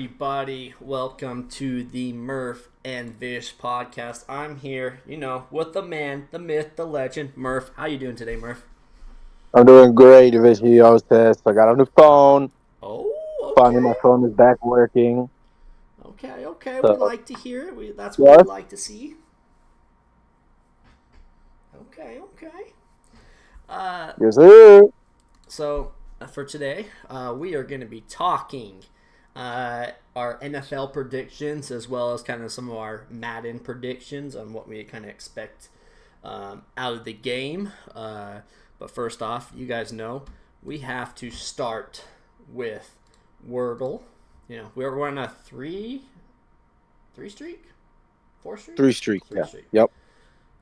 everybody? Welcome to the Murph and Vish podcast. I'm here, with the man, the myth, the legend, Murph. How you doing today, Murph? I'm doing great, Vishio says. I got a new phone. Oh, Finally, my okay. phone is back working. Okay. We So, like to hear it. That's what we yes, like to see. Okay. Uh, yes, sir. so for today, we are going to be talking our NFL predictions as well as kind of some of our Madden predictions on what we kind of expect out of the game. But first off, you guys know we have to start with Wordle. We're on a three streak, four streak, Three streak, three yeah. streak. Yep.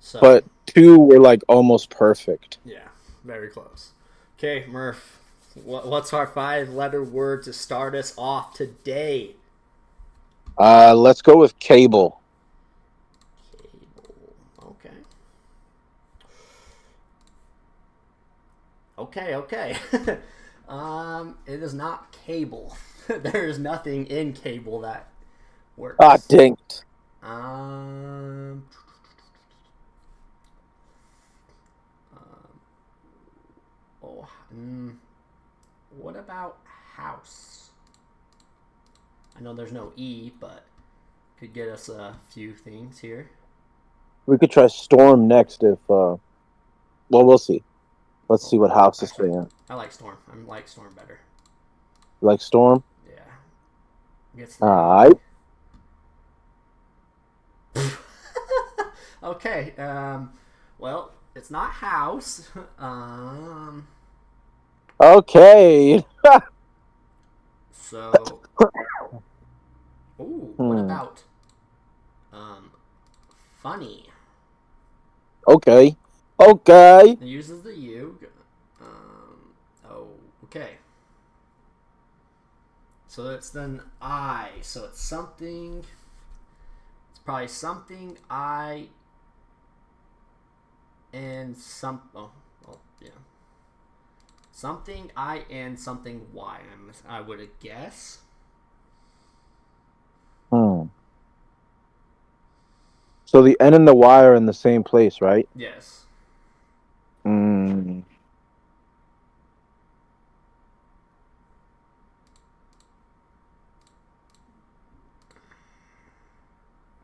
So But two were like almost perfect. yeah, very close. Okay, Murph, what's our five-letter word to start us off today? Let's go with cable. Cable. Okay. It is not cable. There is nothing in cable that Ah, works. dang it. Um, oh, what about house? I know there's no E, but could get us a few things here. We could try storm next if, well, we'll see. Let's Oh, see what house is actually, saying. I like storm. I like storm better. Like storm? Yeah, gets the E. Alright. Okay. Well, it's not house. Okay. So, ooh, what Hmm. about um, funny? Okay. Okay. It uses the U. Um, oh, okay. So that's then I. So it's something. It's probably something I and some. Oh, well, yeah. Something I and something Y. I would guess. Hmm. So the N and the Y are in the same place, right? Yes. Hmm.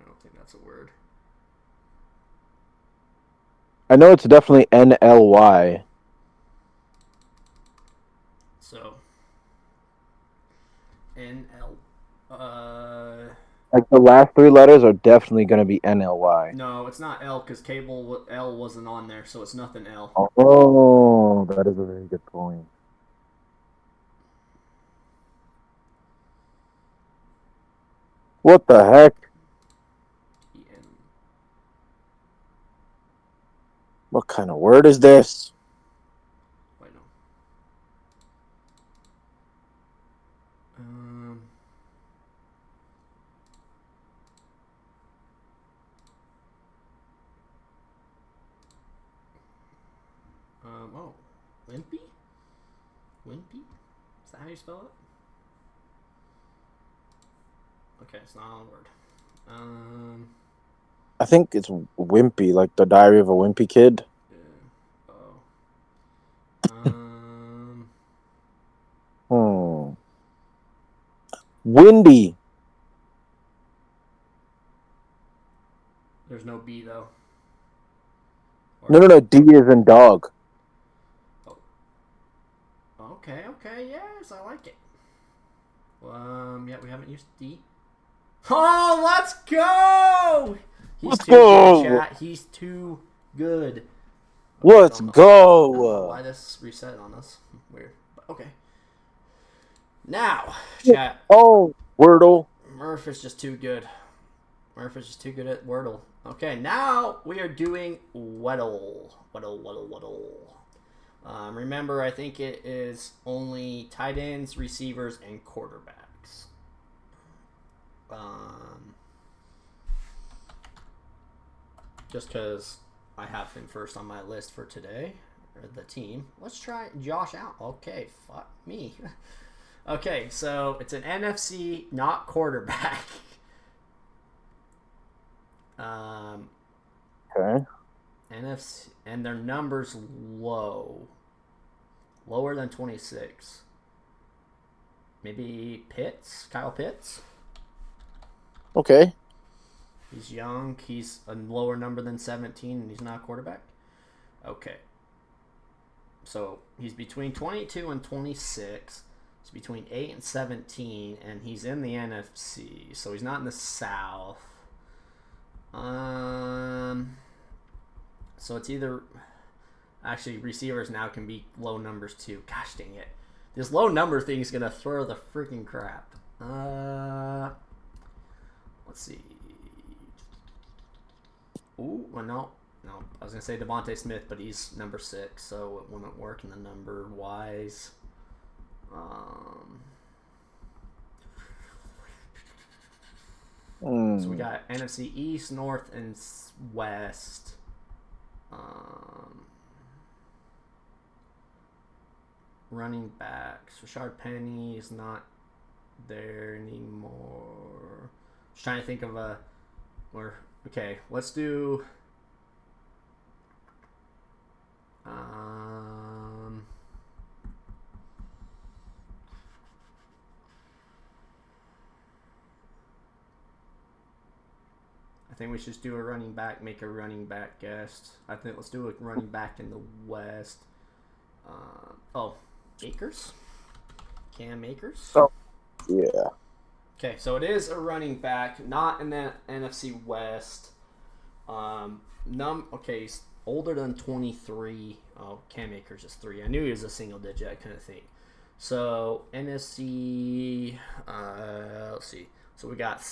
I don't think that's a word. I know it's definitely NLY. So NL. Like the last three letters are definitely going to be NLY. No, it's not L because cable L wasn't on there, so it's nothing L. Oh, that is a very good point. What the heck? E-N. What kind of word is this? Wait, no. Um. Oh. Wimpy? Wimpy? Is that how you spell it? Okay, it's not a word. Um. I think it's Wimpy, like the Diary of a Wimpy Kid. Yeah. Oh. Um. Hmm. Windy. There's no B though. No, Or no, no. D is in dog. oh. Okay. Yes, I like it. Yeah, we haven't used D. Oh, let's go! He's Let's too good, go. chat. He's too good. Okay, Let's I don't know go. why this reset on us. Weird. But okay. Now, chat. Oh, Wordle. Murph is just too good. Murph is just too good at Wordle. Okay, now we are doing Weddle. Weddle. Remember, I think it is only tight ends, receivers, and quarterbacks. Um, just because I have him first on my list for today, or the team. Let's try Josh out. Okay, fuck me. Okay, so it's an NFC, not quarterback. Okay. NFC, and their numbers low, lower than 26. Maybe Pitts, Kyle Pitts. Okay. He's young. He's a lower number than 17, and he's not a quarterback. Okay. So he's between 22 and 26. He's between 8 and 17, and he's in the NFC. So he's not in the South. So it's either... Actually, receivers now can be low numbers too. Gosh dang it. This low number thing is going to throw the freaking crap. Let's see. Ooh, well, no. I was going to say Devontae Smith, but he's number 6, so it wouldn't work in the number-wise. So we got NFC East, North, and West. Running backs. Rashard Penny is not there anymore. Just trying to think of a... Okay, let's do... I think we should just do a running back, make a running back guest. I think let's do a running back in the West. Akers? Cam Akers? Oh, yeah. Okay, so it is a running back, not in the NFC West. He's older than 23. Oh, Cam Akers is 3. I knew he was a single digit. I couldn't think. So NFC. Let's see. So we got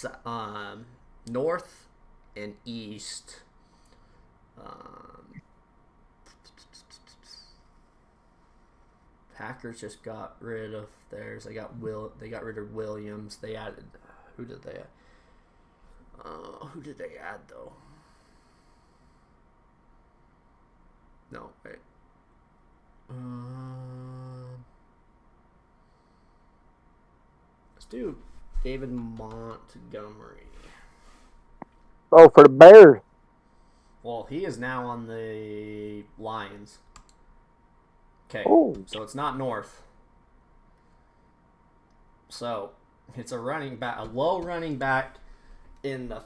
North and East. Packers just got rid of theirs. They got rid of Williams. They added. Who did they add? Who did they add though? No, wait. Let's do David Montgomery. Oh, for the Bears. Well, he is now on the Lions. Okay, So it's not North. So it's a running back, a low running back in the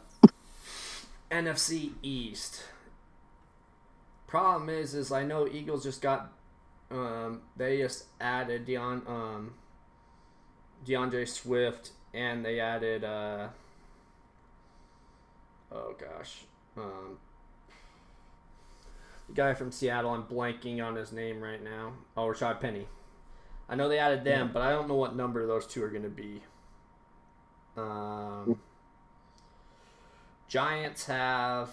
NFC East. Problem is I know Eagles just got, they just added DeAndre Swift, and they added, the guy from Seattle. I'm blanking on his name right now. Oh, Rashad Penny. I know they added them, but I don't know what number those two are going to be. Giants have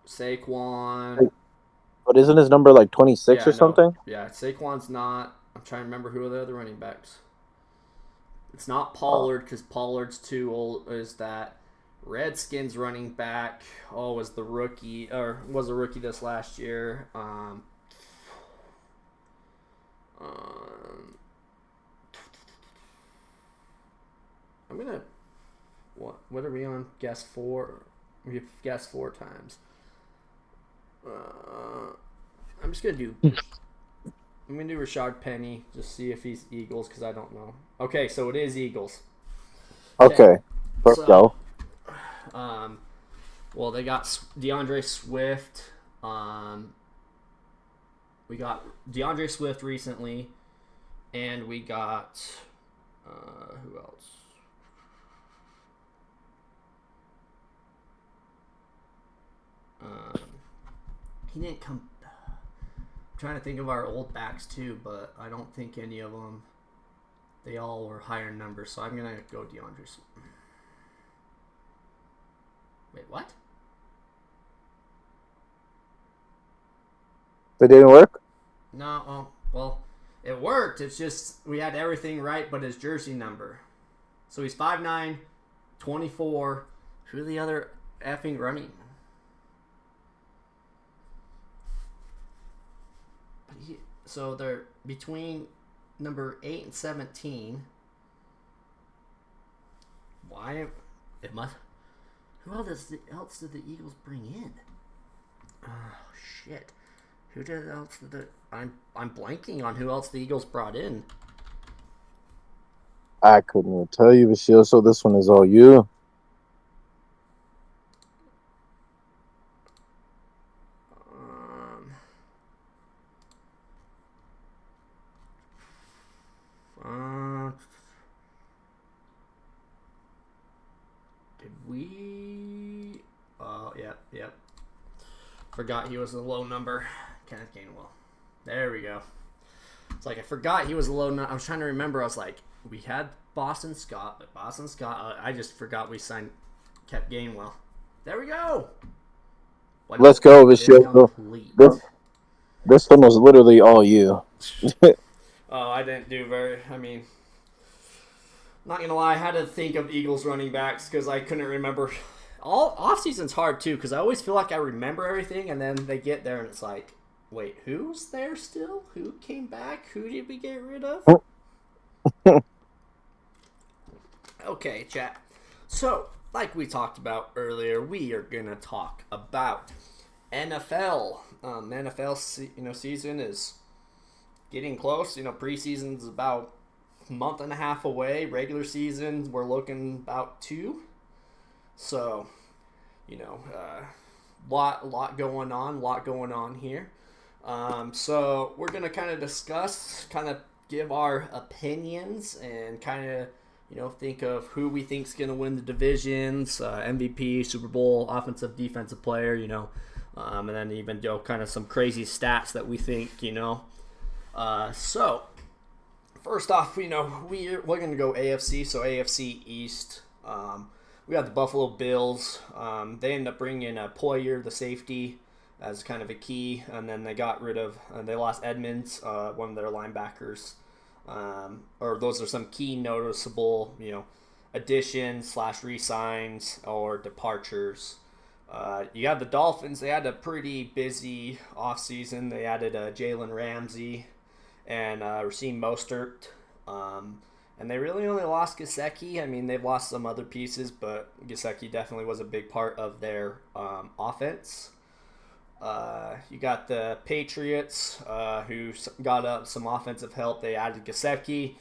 Saquon. But isn't his number like 26 or something? Yeah, Saquon's not. I'm trying to remember who are the other running backs. It's not Pollard because Pollard's too old. Is that Redskins running back? Was a rookie this last year. I'm gonna. What are we on? Guess 4. We've guessed 4 times. I'm just gonna do. I'm gonna do Rashard Penny. Just see if he's Eagles because I don't know. Okay, so it is Eagles. Okay. Go. Well, they got DeAndre Swift. We got DeAndre Swift recently, and we got who else? He didn't come. I'm trying to think of our old backs too, but I don't think any of them. They all were higher numbers, so I'm gonna go DeAndre Swift. Wait, what? That didn't work? No, well, it worked. It's just we had everything right but his jersey number. So he's 5'9", 24. Who are the other effing running? So they're between number 8 and 17. Why? It must. Who else did the Eagles bring in? Oh shit! Else did the? I'm blanking on who else the Eagles brought in. I couldn't even tell you, Vashil, so this one is all you. Did we? Oh, yep. Forgot he was a low number. Kenneth Gainwell. There we go. It's like I forgot he was a low number. I was trying to remember. I was like, we had Boston Scott, but Boston Scott. I just forgot we kept Gainwell. There we go. Let's go, Vashil. This one was literally all you. Oh, I didn't do not gonna lie, I had to think of Eagles running backs because I couldn't remember. All off season's hard too because I always feel like I remember everything, and then they get there and it's like, wait, who's there still? Who came back? Who did we get rid of? Okay, chat. So, like we talked about earlier, we are gonna talk about NFL. NFL, season is getting close. Preseason's about a month and a half away. Regular season, we're looking about 2. So, lot going on here. So we're gonna kind of discuss, give our opinions, and think of who we think's gonna win the divisions, MVP, Super Bowl, offensive, defensive player, and then even some crazy stats that we think, So first off, we're gonna go AFC. So AFC East. We got the Buffalo Bills. They ended up bringing in Poyer, the safety, as kind of a key, and then they got rid of. They lost Edmonds, one of their linebackers. Or those are some key noticeable, additions / re-signs or departures. You got the Dolphins. They had a pretty busy offseason. They added Jalen Ramsey and Raheem Mostert. And they really only lost Gesicki. They've lost some other pieces, but Gesicki definitely was a big part of their offense. You got the Patriots, who got some offensive help. They added Gesicki.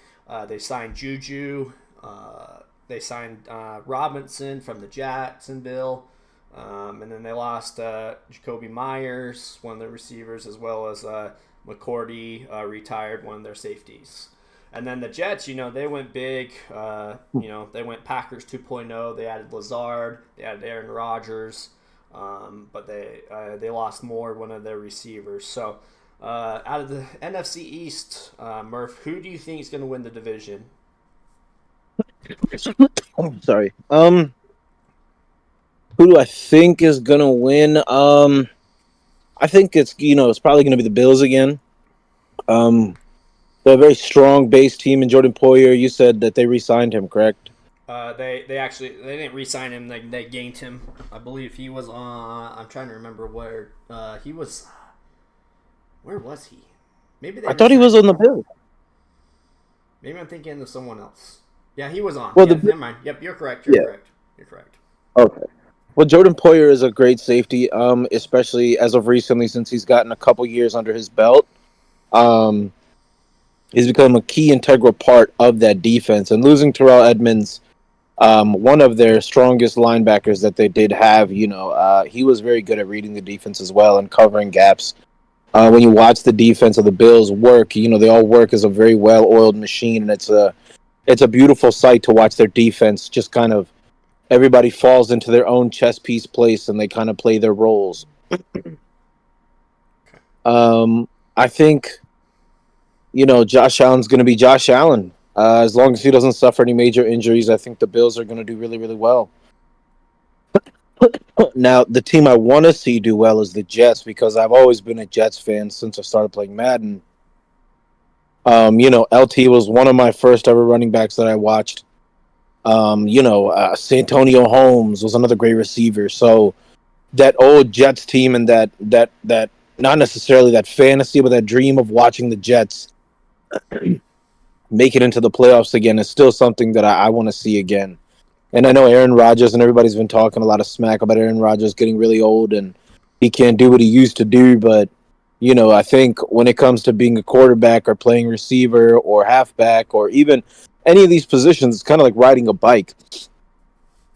They signed Juju. They signed Robinson from the Jacksonville. And then they lost Jacoby Myers, one of their receivers, as well as McCourty, retired, one of their safeties. And then the Jets, they went big. They went Packers 2.0. They added Lazard. They added Aaron Rodgers. But they lost Moore, one of their receivers. So out of the NFC East, Murph, who do you think is going to win the division? Sorry. Who do I think is going to win? I think it's probably going to be the Bills again. They're a very strong base team, and Jordan Poyer, you said that they re-signed him, correct? They didn't re-sign him. They gained him. I believe he was on. I'm trying to remember where he was. Where was he? I thought he was on the Bills. Maybe I'm thinking of someone else. Yeah, he was on. Well, never mind. Yep, you're correct. You're correct. Okay. Well, Jordan Poyer is a great safety, especially as of recently, since he's gotten a couple years under his belt. He's become a key integral part of that defense. And losing Terrell Edmonds, one of their strongest linebackers that they did have, he was very good at reading the defense as well and covering gaps. When you watch the defense of the Bills work, they all work as a very well-oiled machine, and it's a beautiful sight to watch their defense just kind of everybody falls into their own chess piece place and they kind of play their roles. I think, Josh Allen's going to be Josh Allen. As long as he doesn't suffer any major injuries, I think the Bills are going to do really, really well. Now, the team I want to see do well is the Jets, because I've always been a Jets fan since I started playing Madden. LT was one of my first ever running backs that I watched. Santonio Holmes was another great receiver. So that old Jets team and that not necessarily that fantasy, but that dream of watching the Jets make it into the playoffs again is still something that I want to see again. And I know Aaron Rodgers and everybody's been talking a lot of smack about Aaron Rodgers getting really old and he can't do what he used to do. But, I think when it comes to being a quarterback or playing receiver or halfback or even any of these positions, it's kind of like riding a bike.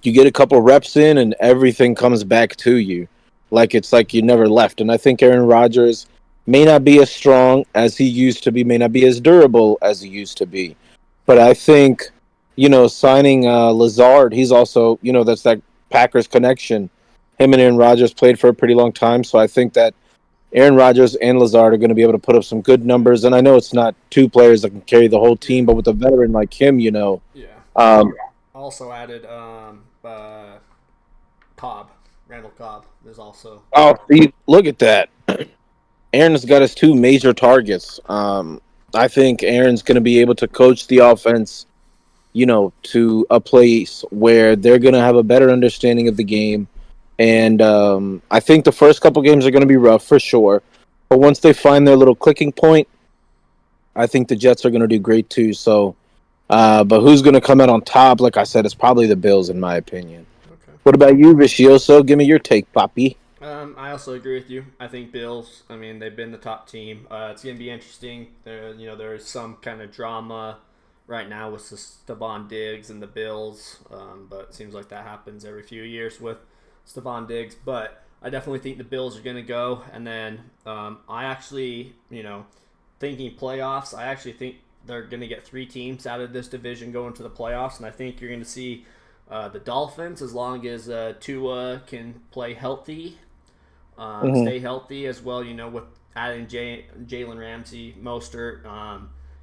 You get a couple reps in and everything comes back to you. It's like you never left. And I think Aaron Rodgers may not be as strong as he used to be, may not be as durable as he used to be. But I think, signing Lazard, he's also, that's that Packers connection. Him and Aaron Rodgers played for a pretty long time. So I think that Aaron Rodgers and Lazard are going to be able to put up some good numbers. And I know it's not two players that can carry the whole team, but with a veteran like him, Yeah. um, Also added Cobb. Randall Cobb is also. oh, see, look at that. Aaron's got his two major targets. I think Aaron's going to be able to coach the offense, to a place where they're going to have a better understanding of the game. And I think the first couple games are going to be rough for sure. But once they find their little clicking point, I think the Jets are going to do great too. So, but who's going to come out on top? Like I said, it's probably the Bills, in my opinion. Okay. What about you, Vicioso? Give me your take, Poppy. I also agree with you. I think Bills. I mean, they've been the top team. It's going to be interesting. There is some kind of drama right now with Stephon Diggs and the Bills, but it seems like that happens every few years with Stephon Diggs. But I definitely think the Bills are going to go. And then I actually, thinking playoffs, I actually think they're going to get 3 teams out of this division going to the playoffs, and I think you're going to see the Dolphins, as long as Tua can play healthy. Stay healthy as well, with adding Jalen Ramsey, Mostert.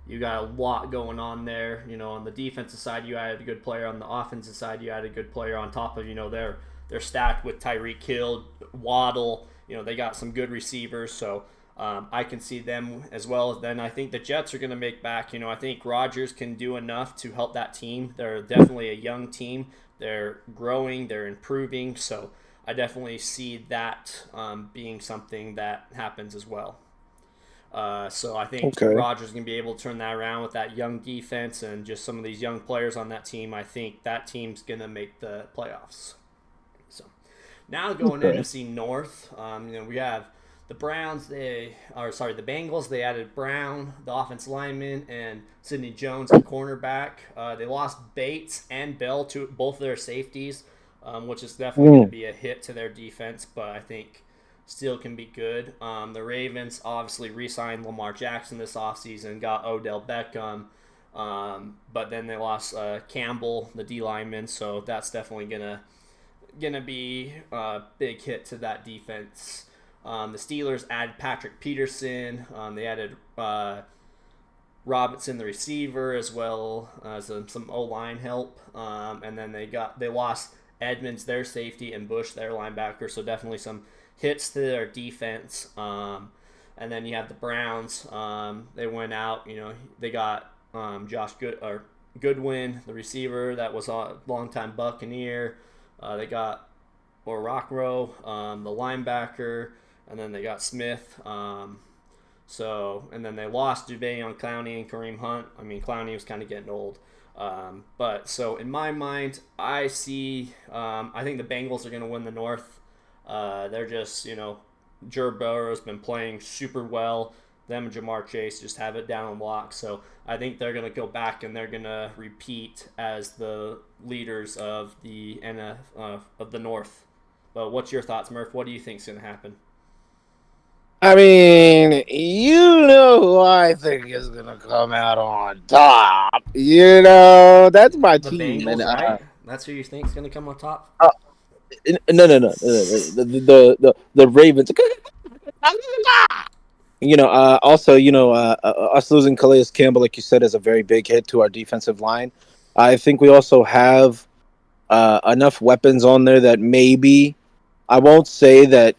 You got a lot going on there. On the defensive side, you added a good player. On the offensive side, you added a good player on top of, they're stacked with Tyreek Hill, Waddle. They got some good receivers, so I can see them as well. Then I think the Jets are going to make back. I think Rodgers can do enough to help that team. They're definitely a young team. They're growing. They're improving. So I definitely see that being something that happens as well. So I think Rodgers is going to be able to turn that around with that young defense and just some of these young players on that team. I think that team's going to make the playoffs. So now going to NFC North, we have the Browns. The Bengals. They added Brown, the offensive lineman, and Sidney Jones, the cornerback. They lost Bates and Bell to both of their safeties, which is definitely going to be a hit to their defense, but I think still can be good. The Ravens obviously re-signed Lamar Jackson this offseason, got Odell Beckham, but then they lost Campbell, the D lineman, so that's definitely gonna be a big hit to that defense. The Steelers added Patrick Peterson. They added Robinson, the receiver, as well as some O-line help. And then they lost Edmonds, their safety, and Bush, their linebacker. So definitely some hits to their defense. And then you have the Browns. They went out. They got Goodwin, the receiver, that was a longtime Buccaneer. They got Orokro, the linebacker. And then they got Smith. And then they lost Jadeveon Clowney and Kareem Hunt. I mean, Clowney was kind of getting old. But so in my mind, I think the Bengals are going to win the North. They're just, Joe Burrow's been playing super well. Them and Jamar Chase just have it down on lock. So I think they're going to go back and they're going to repeat as the leaders of the of the North. But what's your thoughts, Murph? What do you think is going to happen? I mean, who I think is going to come out on top. That's my The team. Bengals, And, right? That's who you think is going to come on top? no. The Ravens. Also, us losing Calais Campbell, like you said, is a very big hit to our defensive line. I think we also have enough weapons on there that maybe, I won't say that,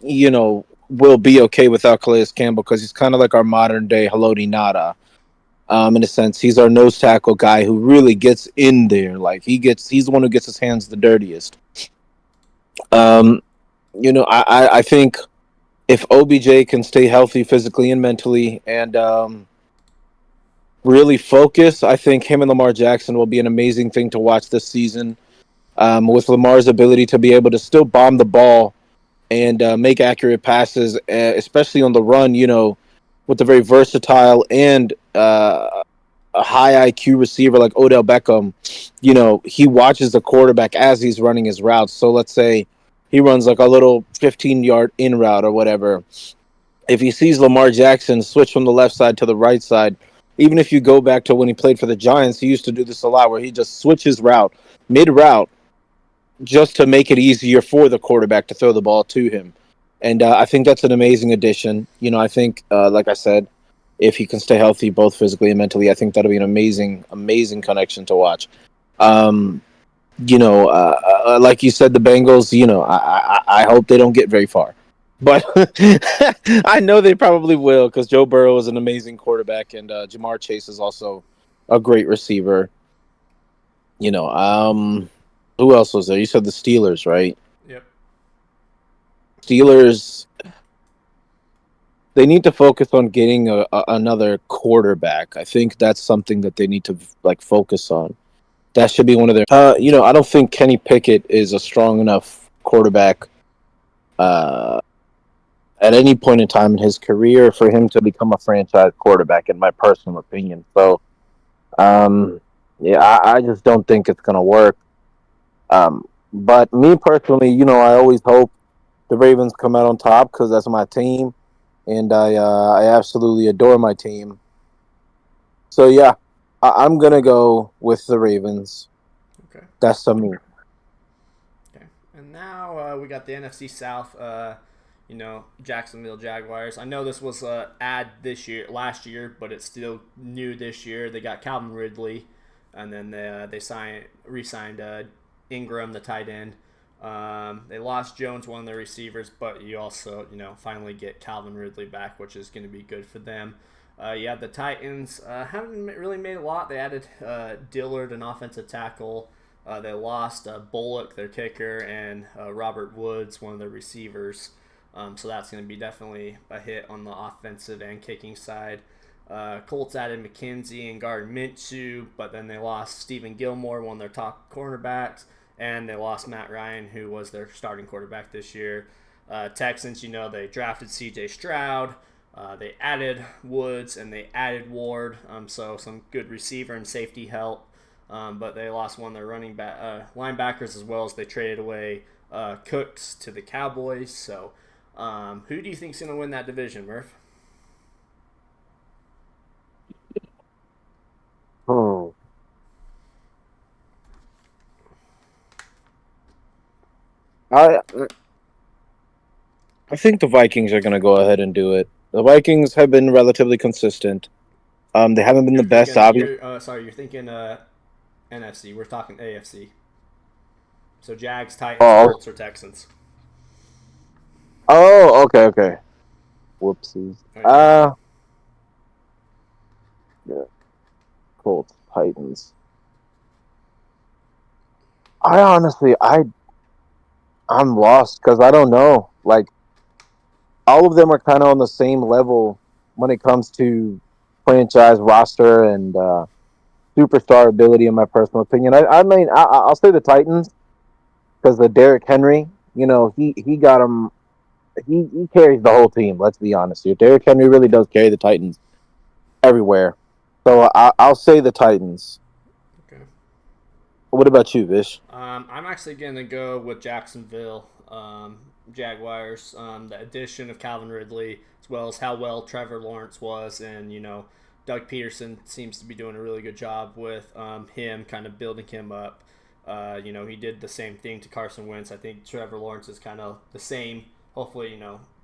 we'll be okay without Calais Campbell, because he's kind of like our modern day Haloti Nada. In a sense, he's our nose tackle guy who really gets in there. Like he's the one who gets his hands the dirtiest. I think if OBJ can stay healthy physically and mentally, and really focus, I think him and Lamar Jackson will be an amazing thing to watch this season. With Lamar's ability to be able to still bomb the ball and make accurate passes, especially on the run, with a very versatile and a high IQ receiver like Odell Beckham, he watches the quarterback as he's running his routes. So let's say he runs like a little 15-yard in route or whatever. If he sees Lamar Jackson switch from the left side to the right side, even if you go back to when he played for the Giants, he used to do this a lot where he just switches route, mid route, just to make it easier for the quarterback to throw the ball to him. And I think that's an amazing addition. I think, like I said, if he can stay healthy, both physically and mentally, I think that'll be an amazing, amazing connection to watch. Um, like you said, the Bengals, I hope they don't get very far. But I know they probably will because Joe Burrow is an amazing quarterback and Jamar Chase is also a great receiver. Who else was there? You said the Steelers, right? Yep. Steelers, they need to focus on getting another quarterback. I think that's something that they need to focus on. That should be one of their. I don't think Kenny Pickett is a strong enough quarterback at any point in time in his career for him to become a franchise quarterback, in my personal opinion. So, yeah, I just don't think it's gonna work. But me personally, I always hope the Ravens come out on top because that's my team, and I absolutely adore my team. So yeah, I'm gonna go with the Ravens. Okay. That's to me. Okay. And now we got the NFC South. Jacksonville Jaguars. I know this was ad last year, but it's still new this year. They got Calvin Ridley, and then they re-signed Ingram, the tight end. They lost Jones, one of their receivers, but you also, finally get Calvin Ridley back, which is going to be good for them. The Titans haven't really made a lot. They added Dillard, an offensive tackle. They lost Bullock, their kicker, and Robert Woods, one of their receivers. So that's going to be definitely a hit on the offensive and kicking side. Colts added McKenzie and Gardner Minshew, but then they lost Stephen Gilmore, one of their top cornerbacks, and they lost Matt Ryan, who was their starting quarterback this year. Texans, they drafted C.J. Stroud. They added Woods and they added Ward, so some good receiver and safety help. But they lost one of their linebackers as well as they traded away Cooks to the Cowboys. So who do you think is going to win that division, Murph? Oh. I think the Vikings are going to go ahead and do it. The Vikings have been relatively consistent. They haven't been the best, obviously. You're thinking NFC. We're talking AFC. So Jags, Titans, Colts, or Texans. Oh, okay. Whoopsies. Yeah. Colts, Titans. I'm lost because I don't know. Like, all of them are kind of on the same level when it comes to franchise roster and superstar ability, in my personal opinion. I'll say the Titans because the Derrick Henry, he got him. He carries the whole team. Let's be honest here. Derrick Henry really does carry the Titans everywhere. So I'll say the Titans. Okay. What about you, Vish? I'm actually going to go with Jacksonville Jaguars. The addition of Calvin Ridley, as well as how well Trevor Lawrence was, and Doug Peterson seems to be doing a really good job with him, kind of building him up. He did the same thing to Carson Wentz. I think Trevor Lawrence is kind of the same. Hopefully,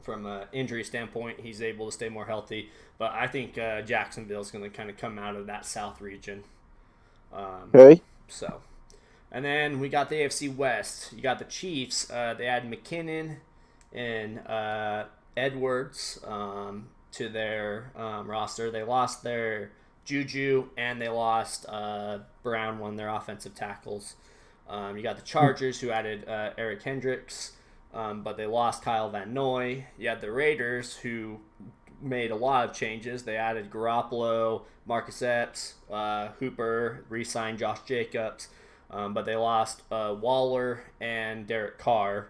from an injury standpoint, he's able to stay more healthy. But I think Jacksonville is going to kind of come out of that South region. Okay. So, and then we got the AFC West. You got the Chiefs. They add McKinnon and Edwards to their roster. They lost their Juju and they lost Brown, one of their offensive tackles. You got the Chargers, who added Eric Hendricks, but they lost Kyle Van Noy. You had the Raiders, who made a lot of changes. They added Garoppolo, Marcus Epps, Hooper, re-signed Josh Jacobs, but they lost Waller and Derek Carr.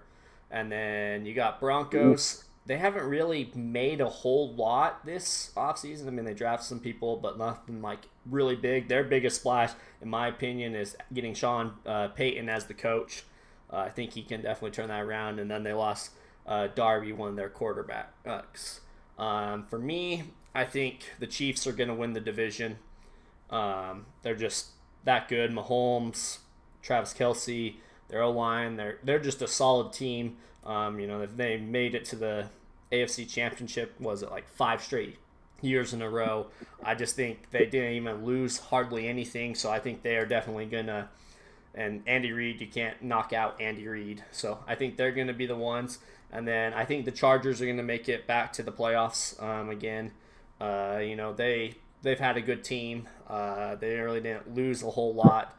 And then you got Broncos. They haven't really made a whole lot this offseason. I mean, they drafted some people, but nothing like really big. Their biggest splash, in my opinion, is getting Sean Payton as the coach. I think he can definitely turn that around. And then they lost Darby, one of their quarterbacks. For me, I think the Chiefs are going to win the division. They're just that good. Mahomes, Travis Kelce, their O-line, they're just a solid team. They made it to the AFC Championship, was it like 5 straight years in a row. I just think they didn't even lose hardly anything, so I think they are definitely going to. And Andy Reid, you can't knock out Andy Reid. So I think they're going to be the ones. And then I think the Chargers are going to make it back to the playoffs again. They've had a good team. They really didn't lose a whole lot.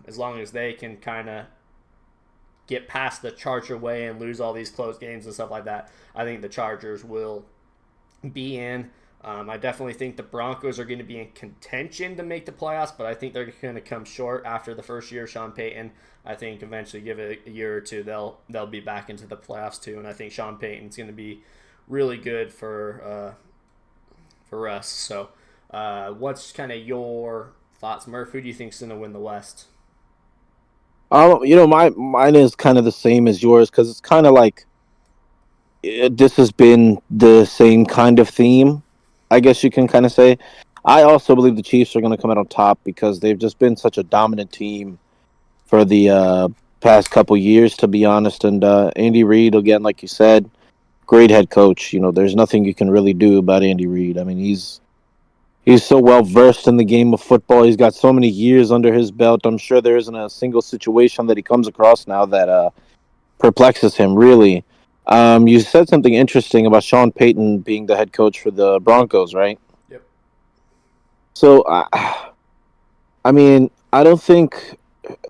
As long as they can kind of get past the Charger way and lose all these close games and stuff like that, I think the Chargers will be in. I definitely think the Broncos are going to be in contention to make the playoffs, but I think they're going to come short after the first year of Sean Payton. I think eventually, give it a year or two, they'll be back into the playoffs too, and I think Sean Payton's going to be really good for us. So, what's kind of your thoughts, Murph? Who do you think's going to win the West? Mine is kind of the same as yours because it's kind of like this has been the same kind of theme, I guess you can kind of say. I also believe the Chiefs are going to come out on top because they've just been such a dominant team for the past couple years, to be honest. And Andy Reid, again, like you said, great head coach. There's nothing you can really do about Andy Reid. I mean, he's so well versed in the game of football. He's got so many years under his belt. I'm sure there isn't a single situation that he comes across now that perplexes him, really. You said something interesting about Sean Payton being the head coach for the Broncos, right? Yep. So, I mean, I don't think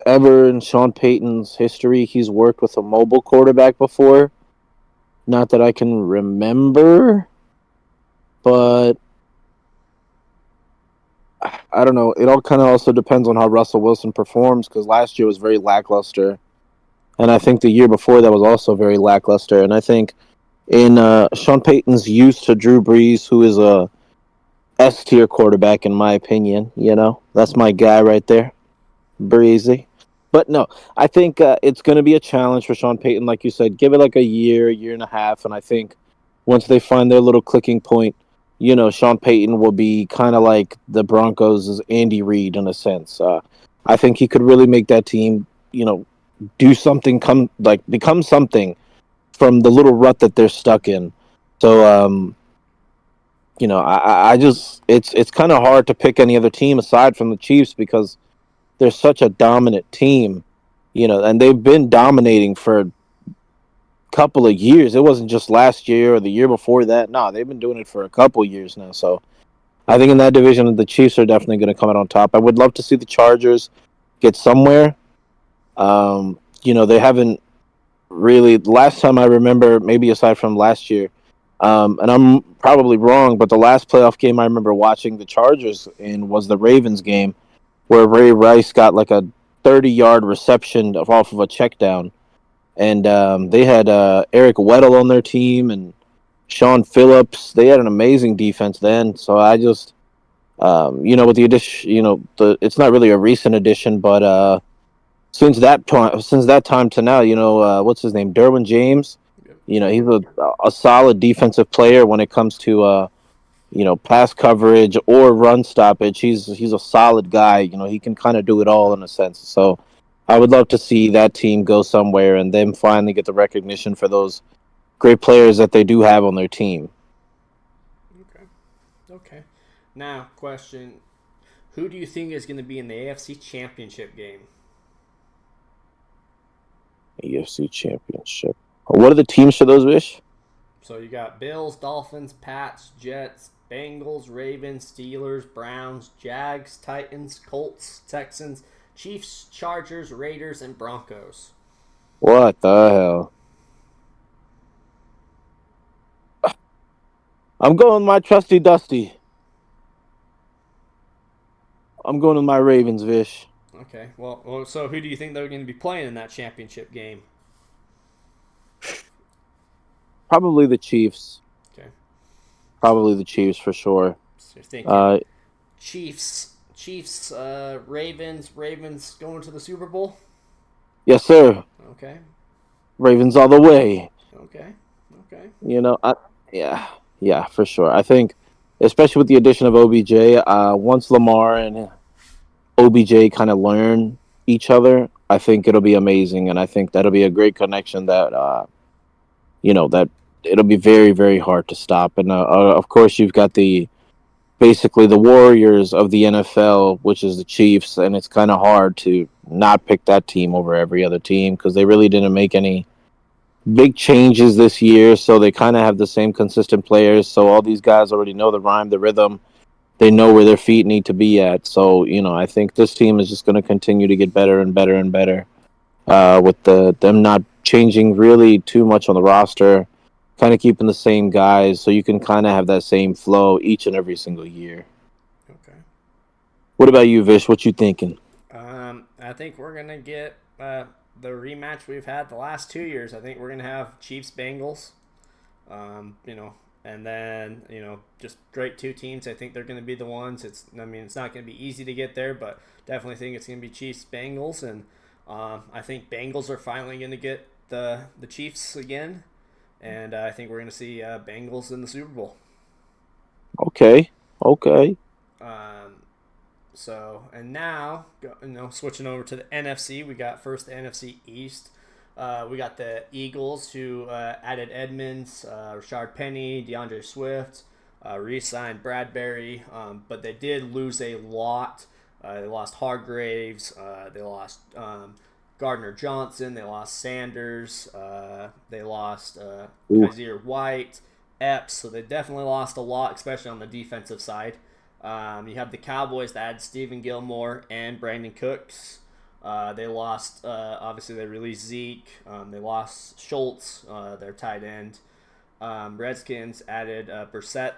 ever in Sean Payton's history he's worked with a mobile quarterback before. Not that I can remember, but I don't know. It all kind of also depends on how Russell Wilson performs because last year was very lackluster. And I think the year before that was also very lackluster. And I think in Sean Payton's used to Drew Brees, who is a S tier quarterback in my opinion. That's my guy right there, Breezy. But no, I think it's going to be a challenge for Sean Payton, like you said. Give it like a year and a half, and I think once they find their little clicking point, Sean Payton will be kind of like the Broncos' Andy Reid in a sense. I think he could really make that team, do something, become something from the little rut that they're stuck in. So, I just it's kind of hard to pick any other team aside from the Chiefs because they're such a dominant team, and they've been dominating for a couple of years. It wasn't just last year or the year before that. No, they've been doing it for a couple years now. So I think in that division, the Chiefs are definitely going to come out on top. I would love to see the Chargers get somewhere. They haven't really. Last time I remember, maybe aside from last year, and I'm probably wrong, but the last playoff game I remember watching the Chargers in was the Ravens game, where Ray Rice got like a 30-yard reception off of a check down, and they had Eric Weddle on their team and Sean Phillips. They had an amazing defense then. So I just, with the addition, it's not really a recent addition, but since that time to now, what's his name, Derwin James. He's a solid defensive player when it comes to pass coverage or run stoppage. He's a solid guy. He can kind of do it all in a sense. So I would love to see that team go somewhere and then finally get the recognition for those great players that they do have on their team. Okay. Now, question: who do you think is going to be in the AFC Championship game? AFC Championship. What are the teams for those, Vish? So you got Bills, Dolphins, Pats, Jets, Bengals, Ravens, Steelers, Browns, Jags, Titans, Colts, Texans, Chiefs, Chargers, Raiders, and Broncos. What the hell? I'm going my trusty Dusty. I'm going with my Ravens, Vish. Okay. Well, so who do you think they're going to be playing in that championship game? Probably the Chiefs. Okay. Probably the Chiefs for sure. So you're thinking Uh, Chiefs, Ravens going to the Super Bowl? yes, sir. Okay. Ravens all the way. Okay. Okay. You know, yeah, yeah, for sure. I think, especially with the addition of OBJ, once Lamar and OBJ kind of learn each other, I think it'll be amazing, and I think that'll be a great connection that that it'll be very, very hard to stop. And of course, you've got the basically the Warriors of the NFL, which is the Chiefs, and it's kind of hard to not pick that team over every other team because they really didn't make any big changes this year, so they kind of have the same consistent players. So all these guys already know the rhyme, the rhythm. They know where their feet need to be at. So I think this team is just going to continue to get better and better and better. With them not changing really too much on the roster, kind of keeping the same guys, so you can kind of have that same flow each and every single year. Okay. What about you, Vish? What you thinking? I think we're gonna get the rematch we've had the last 2 years. I think we're gonna have Chiefs Bengals. And then just great two teams. I think they're gonna be the ones. It's not gonna be easy to get there, but definitely think it's gonna be Chiefs Bengals, and I think Bengals are finally gonna get the Chiefs again, and I think we're gonna see Bengals in the Super Bowl. Okay, okay. And now, switching over to the NFC, we got first the NFC East. We got the Eagles, who added Edmonds, Rashard Penny, DeAndre Swift, re-signed Bradbury, but they did lose a lot. They lost Hargraves, they lost Gardner Johnson, they lost Sanders, they lost Kaiser White, Epps, so they definitely lost a lot, especially on the defensive side. You have the Cowboys that had Stephen Gilmore and Brandon Cooks. They lost, obviously, they released Zeke. They lost Schultz, their tight end. Redskins added Brissett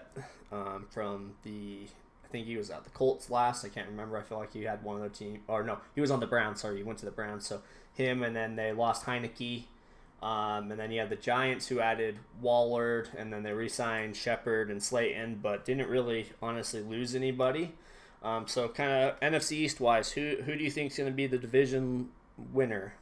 from I think he was at the Colts last. I can't remember. I feel like he had one other team. Or no, he was on the Browns. Sorry, he went to the Browns. So him, and then they lost Heineke. And then you had the Giants, who added Wallard, and then they re-signed Shepard and Slayton, but didn't really honestly lose anybody. So kind of NFC East wise, who do you think is going to be the division winner?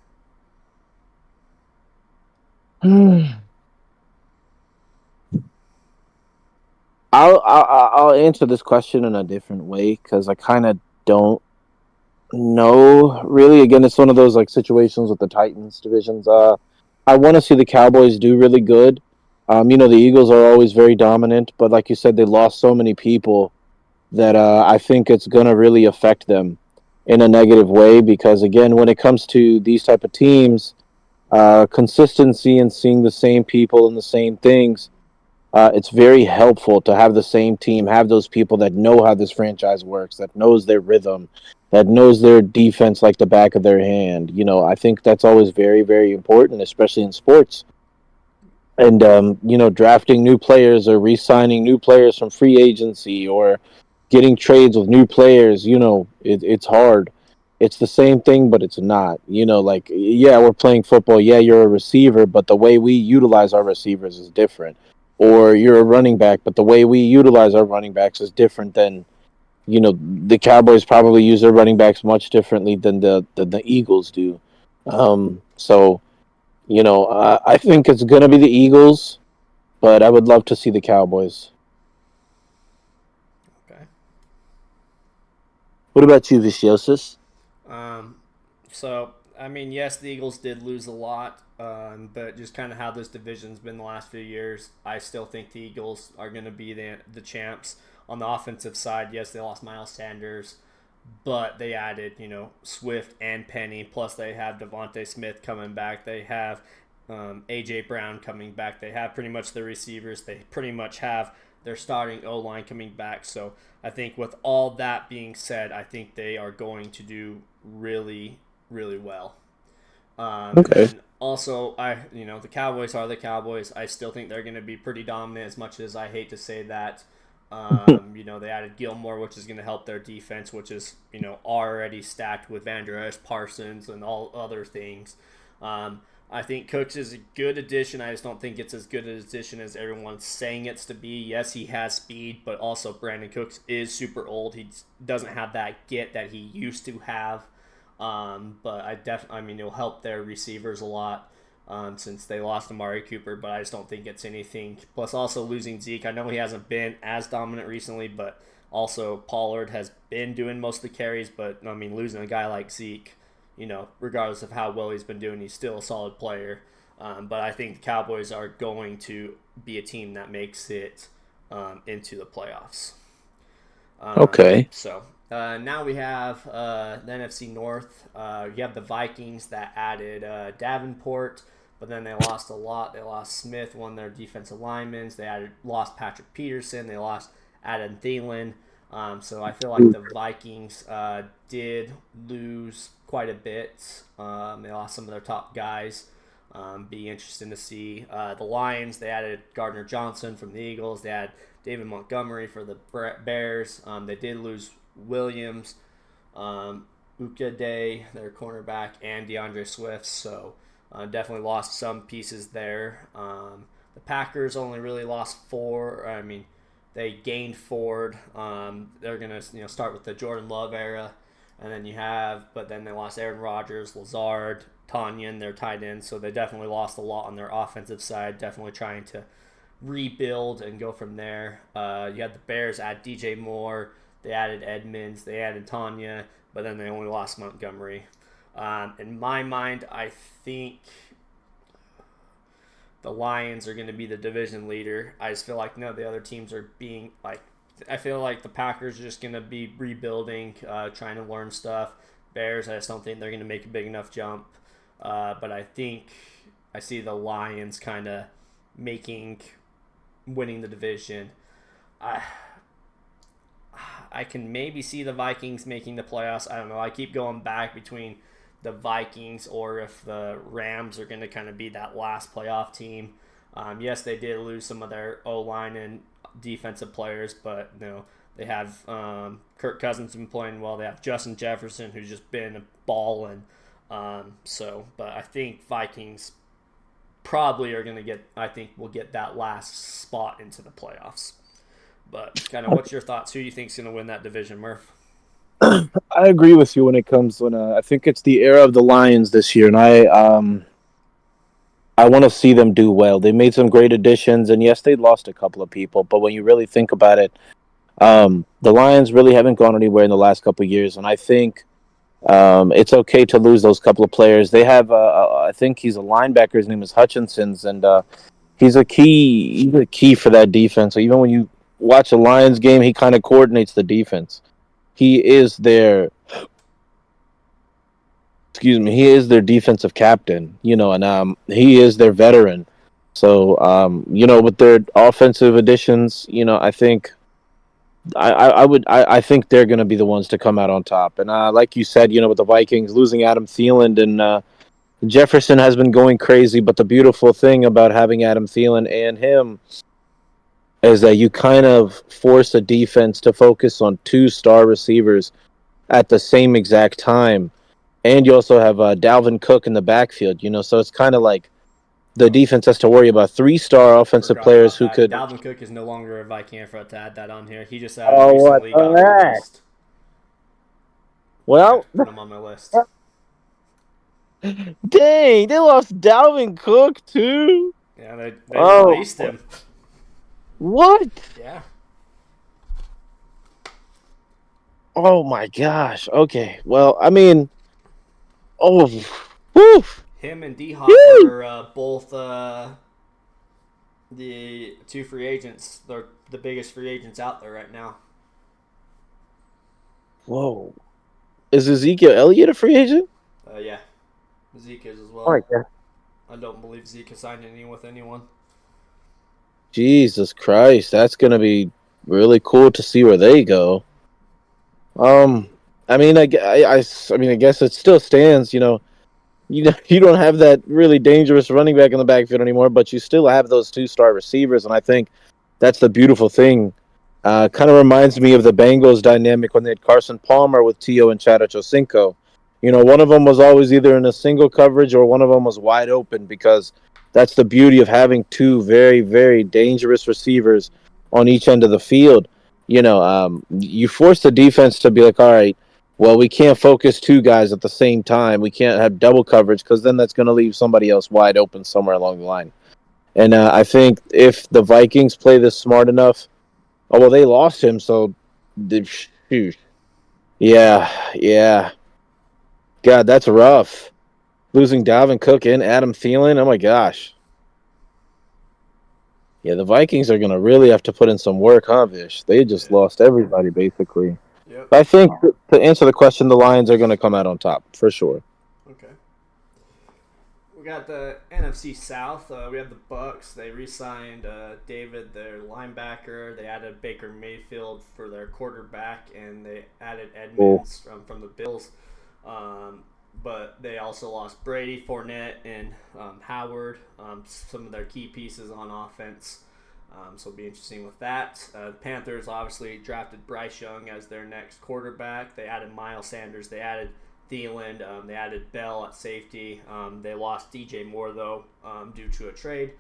I'll answer this question in a different way because I kind of don't know really. Again, it's one of those like situations with the Titans divisions. I want to see the Cowboys do really good. The Eagles are always very dominant, but like you said, they lost so many people that I think it's going to really affect them in a negative way because, again, when it comes to these type of teams, consistency and seeing the same people and the same things, it's very helpful to have the same team, have those people that know how this franchise works, that knows their rhythm, that knows their defense like the back of their hand. I think that's always very, very important, especially in sports. And, drafting new players or re-signing new players from free agency or getting trades with new players, it's hard. It's the same thing, but it's not. Like, yeah, we're playing football. Yeah, you're a receiver, but the way we utilize our receivers is different. Or you're a running back, but the way we utilize our running backs is different than, the Cowboys probably use their running backs much differently than the Eagles do. So, I think it's going to be the Eagles, but I would love to see the Cowboys. Okay. What about you, Viciosus? Yes, the Eagles did lose a lot, but just kind of how this division's been the last few years, I still think the Eagles are going to be the champs. On the offensive side, yes, they lost Miles Sanders, but they added, Swift and Penny, plus they have Devontae Smith coming back. They have A.J. Brown coming back. They have pretty much the receivers. They pretty much have their starting O-line coming back. So I think with all that being said, I think they are going to do really, really well. Okay. And Also, the Cowboys are the Cowboys. I still think they're going to be pretty dominant. As much as I hate to say that, they added Gilmore, which is going to help their defense, which is already stacked with Van Der Esch, Parsons, and all other things. I think Cooks is a good addition. I just don't think it's as good an addition as everyone's saying it's to be. Yes, he has speed, but also Brandon Cooks is super old. He doesn't have that get that he used to have. But it'll help their receivers a lot since they lost Amari Cooper, but I just don't think it's anything. Plus, also losing Zeke. I know he hasn't been as dominant recently, but also Pollard has been doing most of the carries, but losing a guy like Zeke, regardless of how well he's been doing, he's still a solid player. But I think the Cowboys are going to be a team that makes it into the playoffs. Okay. So now we have the NFC North. You have the Vikings that added Davenport, but then they lost a lot. They lost Smith, one of their defensive linemen. They lost Patrick Peterson. They lost Adam Thielen. So I feel like the Vikings did lose quite a bit. They lost some of their top guys. Be interesting to see. The Lions, they added Gardner Johnson from the Eagles. They had David Montgomery for the Bears. They did lose Williams, Day, their cornerback, and DeAndre Swift. So definitely lost some pieces there. The Packers only really lost 4. They gained Ford. They're gonna start with the Jordan Love era, and then they lost Aaron Rodgers, Lazard, Tanyan, their tight end. So they definitely lost a lot on their offensive side. Definitely trying to rebuild and go from there. You had the Bears add DJ Moore. They added Edmonds. They added Tanya, but then they only lost Montgomery. In my mind, I think the Lions are going to be the division leader. I just feel like none of the other teams are being like. I feel like the Packers are just going to be rebuilding, trying to learn stuff. Bears, I just don't think they're going to make a big enough jump. But I think I see the Lions kind of winning the division. I can maybe see the Vikings making the playoffs. I don't know. I keep going back between the Vikings or if the Rams are going to kind of be that last playoff team. Yes, they did lose some of their O-line and defensive players, but they have Kirk Cousins been playing well. They have Justin Jefferson, who's just been balling. But I think Vikings probably are going to will get that last spot into the playoffs. But kind of what's your thoughts? Who do you think is going to win that division, Murph? I agree with you when it comes when I think it's the era of the Lions this year, and I want to see them do well. They made some great additions, and yes, they lost a couple of people, but when you really think about it, the Lions really haven't gone anywhere in the last couple of years, and I think it's okay to lose those couple of players. They have, I think he's a linebacker. His name is Hutchinson's, and he's a key. He's a key for that defense. So even when you watch a Lions game, he kind of coordinates the defense. He is their defensive captain, and he is their veteran. So, with their offensive additions, I think I think they're going to be the ones to come out on top. And like you said, with the Vikings losing Adam Thielen and Jefferson has been going crazy. But the beautiful thing about having Adam Thielen and him is that you kind of force a defense to focus on 2 star receivers at the same exact time. And you also have Dalvin Cook in the backfield, so it's kind of like the defense has to worry about 3-star offensive players who could. Dalvin Cook is no longer a Viking. I forgot to add that on here. He just recently got released. Well, put him on my list. Dang, they lost Dalvin Cook too. Yeah, they released him. What? Yeah. Oh my gosh. Okay. Well, whew. Him and D-Hop are both the 2 free agents. They're the biggest free agents out there right now. Whoa. Is Ezekiel Elliott a free agent? Yeah. Zeke is as well. Oh, yeah. I don't believe Zeke has signed any with anyone. Jesus Christ. That's going to be really cool to see where they go. I guess it still stands, you don't have that really dangerous running back in the backfield anymore, but you still have those 2-star receivers, and I think that's the beautiful thing. Kind of reminds me of the Bengals dynamic when they had Carson Palmer with Tio and Chad Ochocinco. One of them was always either in a single coverage or one of them was wide open because that's the beauty of having two very, very dangerous receivers on each end of the field. You force the defense to be like, all right, well, we can't focus two guys at the same time. We can't have double coverage because then that's going to leave somebody else wide open somewhere along the line. And I think if the Vikings play this smart enough, oh well, they lost him, so shoot. Yeah. God, that's rough. Losing Dalvin Cook and Adam Thielen. Oh my gosh. Yeah, the Vikings are gonna really have to put in some work, huh, Vish? They just Yeah. lost everybody basically. Yep. But I think to answer the question, the Lions are gonna come out on top for sure. Okay. We got the NFC South. We have the Bucks. They re-signed David, their linebacker. They added Baker Mayfield for their quarterback, and they added Cool. Edmonds from the Bills. But they also lost Brady, Fournette, and Howard, some of their key pieces on offense. So it'll be interesting with that. The Panthers obviously drafted Bryce Young as their next quarterback. They added Miles Sanders. They added Thielen. They added Bell at safety. They lost DJ Moore, though, due to a trade